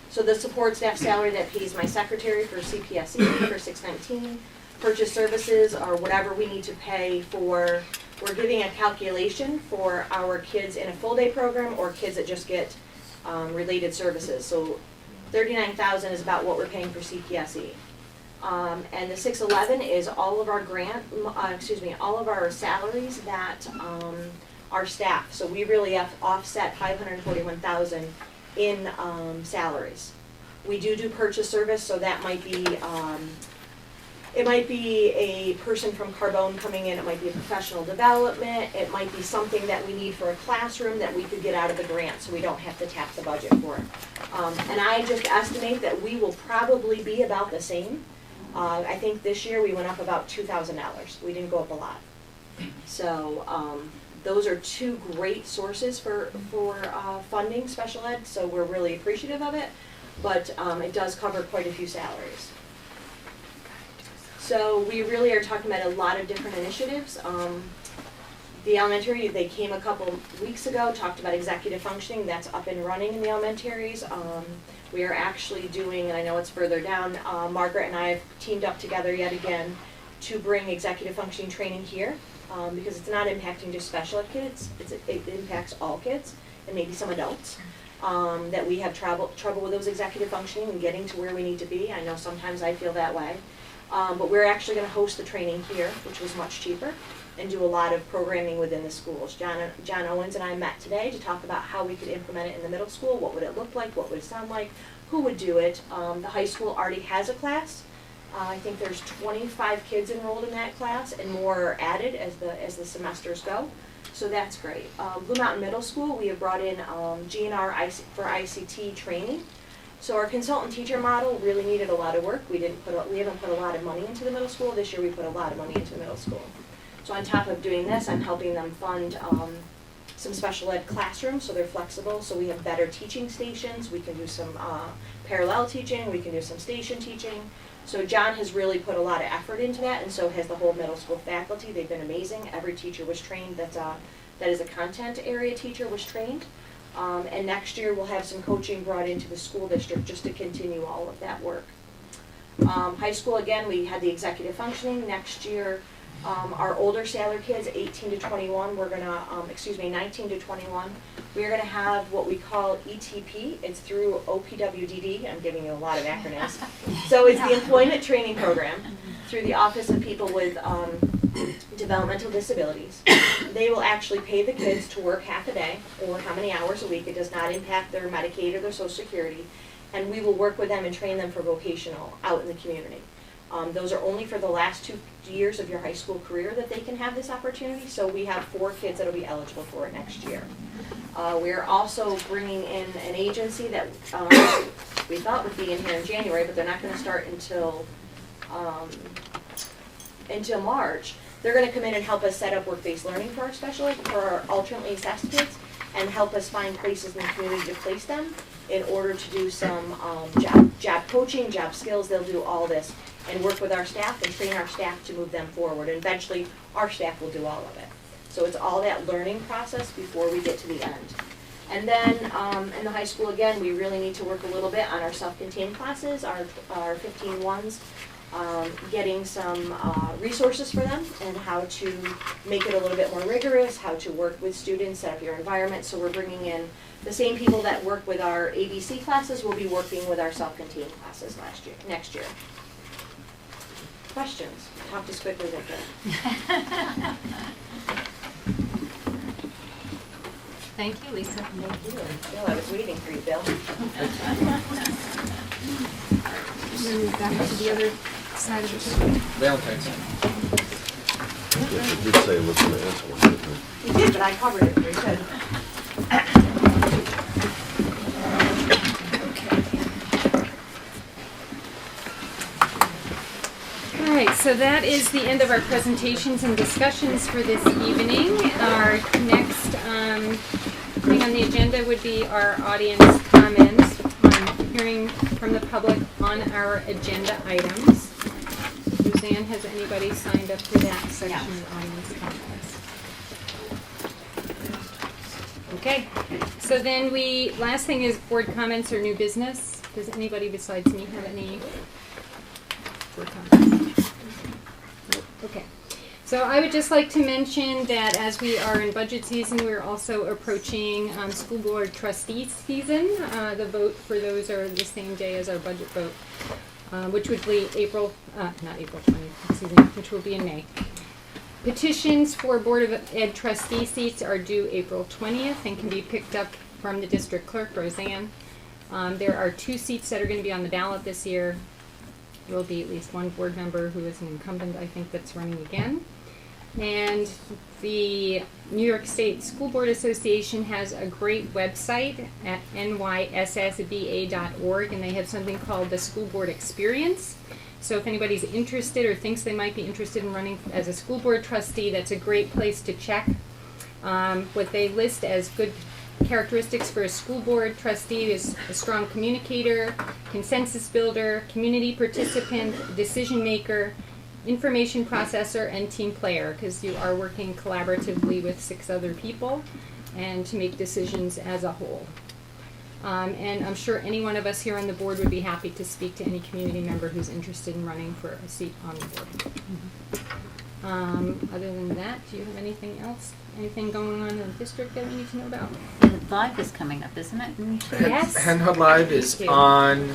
So the support staff salary that pays my secretary for CPSE for 619, purchase services or whatever we need to pay for. We're giving a calculation for our kids in a full day program or kids that just get related services. So $39,000 is about what we're paying for CPSE. And the 611 is all of our all of our salaries that our staff. So we really have offset $541,000 in salaries. We do purchase service, so that might be it might be a person from Carbone coming in, it might be a professional development, it might be something that we need for a classroom that we could get out of the grant so we don't have to tap the budget for it. And I just estimate that we will probably be about the same. I think this year we went up about $2,000. We didn't go up a lot. So those are 2 great sources for funding special ed, so we're really appreciative of it, but it does cover quite a few salaries. So we really are talking about a lot of different initiatives. The elementary, they came a couple weeks ago, talked about executive functioning. That's up and running in the elementaries. We are actually doing, and I know it's further down, Margaret and I have teamed up together yet again to bring executive functioning training here because it's not impacting just special ed kids. It impacts all kids and maybe some adults. That we have trouble with those executive functioning and getting to where we need to be. I know sometimes I feel that way. But we're actually going to host the training here, which was much cheaper, and do a lot of programming within the schools. John Owens and I met today to talk about how we could implement it in the middle school, what would it look like, what would it sound like, who would do it. The high school already has a class. I think there's 25 kids enrolled in that class, and more are added as the semesters go. So that's great. Blue Mountain Middle School, we have brought in GNR for ICT training. So our consultant teacher model really needed a lot of work. We haven't put a lot of money into the middle school. This year we put a lot of money into the middle school. So on top of doing this, I'm helping them fund some special ed classrooms so they're flexible. So we have better teaching stations. We can do some parallel teaching. We can do some station teaching. So John has really put a lot of effort into that, and so has the whole middle school faculty. They've been amazing. Every teacher was trained that is a content area teacher was trained. And next year, we'll have some coaching brought into the school district just to continue all of that work. High school, again, we had the executive functioning. Next year, our older sailor kids, 18 to 21, we're gonna, 19 to 21, we're gonna have what we call ETP. It's through OPWDD. I'm giving you a lot of acronyms. So it's the Employment Training Program through the Office of People with Developmental Disabilities. They will actually pay the kids to work half a day or how many hours a week. It does not impact their Medicaid or their Social Security. And we will work with them and train them for vocational out in the community. Those are only for the last 2 years of your high school career that they can have this opportunity. So we have 4 kids that will be eligible for it next year. We're also bringing in an agency that we thought would be in here in January, but they're not going to start until March. They're going to come in and help us set up work-based learning for our alternately assessed kids, and help us find places in the community to place them in order to do some job coaching, job skills. They'll do all this and work with our staff and train our staff to move them forward. And eventually, our staff will do all of it. So it's all that learning process before we get to the end. And then in the high school, again, we really need to work a little bit on our self-contained classes, our 15-1s, getting some resources for them and how to make it a little bit more rigorous, how to work with students, set up your environment. So we're bringing in the same people that work with our ABC classes will be working with our self-contained classes next year. Questions? Talk as quickly as I can. Thank you, Lisa. Thank you. Bill, I was waiting for you, Bill. Move back to the other side of the table. Valentine's Day. Yes, it did say it was gonna answer one, didn't it? You did, but I covered it pretty good. All right, so that is the end of our presentations and discussions for this evening. Our next thing on the agenda would be our audience comments on hearing from the public on our agenda items. Suzanne, has anybody signed up for that section of audience comments? Okay, so then last thing is board comments or new business. Does anybody besides me have any board comments? Nope. Okay. So I would just like to mention that as we are in budget season, we're also approaching school board trustee season. The vote for those are the same day as our budget vote, which would be not April 20th, which will be in May. Petitions for Board of Ed trustee seats are due April 20th and can be picked up from the district clerk, Roseanne. There are 2 seats that are going to be on the ballot this year. There will be at least 1 board member who is an incumbent, I think, that's running again. And the New York State School Board Association has a great website at nyssba.org, and they have something called the School Board Experience. So if anybody's interested or thinks they might be interested in running as a school board trustee, that's a great place to check. What they list as good characteristics for a school board trustee is a strong communicator, consensus builder, community participant, decision maker, information processor, and team player, because you are working collaboratively with 6 other people and to make decisions as a whole. And I'm sure any one of us here on the board would be happy to speak to any community member who's interested in running for a seat on the board. Other than that, do you have anything else? Anything going on in the district that we need to know about? The Live is coming up, isn't it? Yes. HENDRICK Live is Thank you. on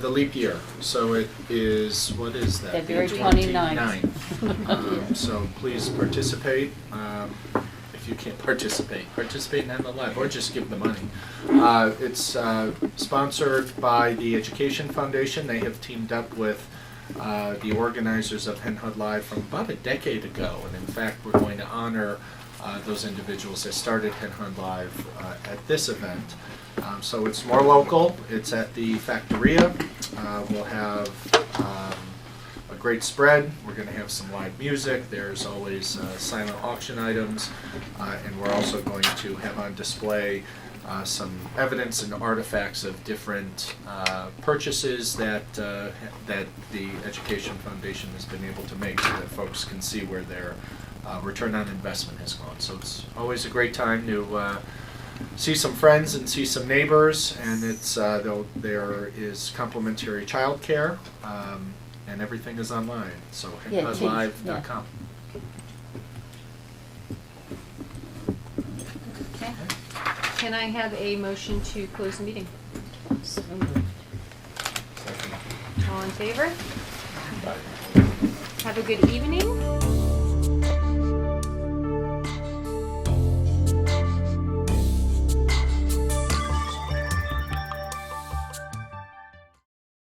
the leap year, so it is, what is that? February The 29th. So please participate. If you can't participate in HENDRICK Live, or just give the money. It's sponsored by the Education Foundation. They have teamed up with the organizers of HENDRICK Live from about a decade ago, and in fact we're going to honor those individuals that started HENDRICK Live at this event. So it's more local. It's at the Factoria. We'll have a great spread. We're going to have some live music. There's always silent auction items, and we're also going to have on display some evidence and artifacts of different purchases that the Education Foundation has been able to make, so that folks can see where their return on investment has gone. So it's always a great time to see some friends and see some neighbors, and it's there is complimentary childcare, and everything is online. So Yeah, HUDlive.com. Okay. Can I have a motion to close the meeting? All in favor? Have a good evening.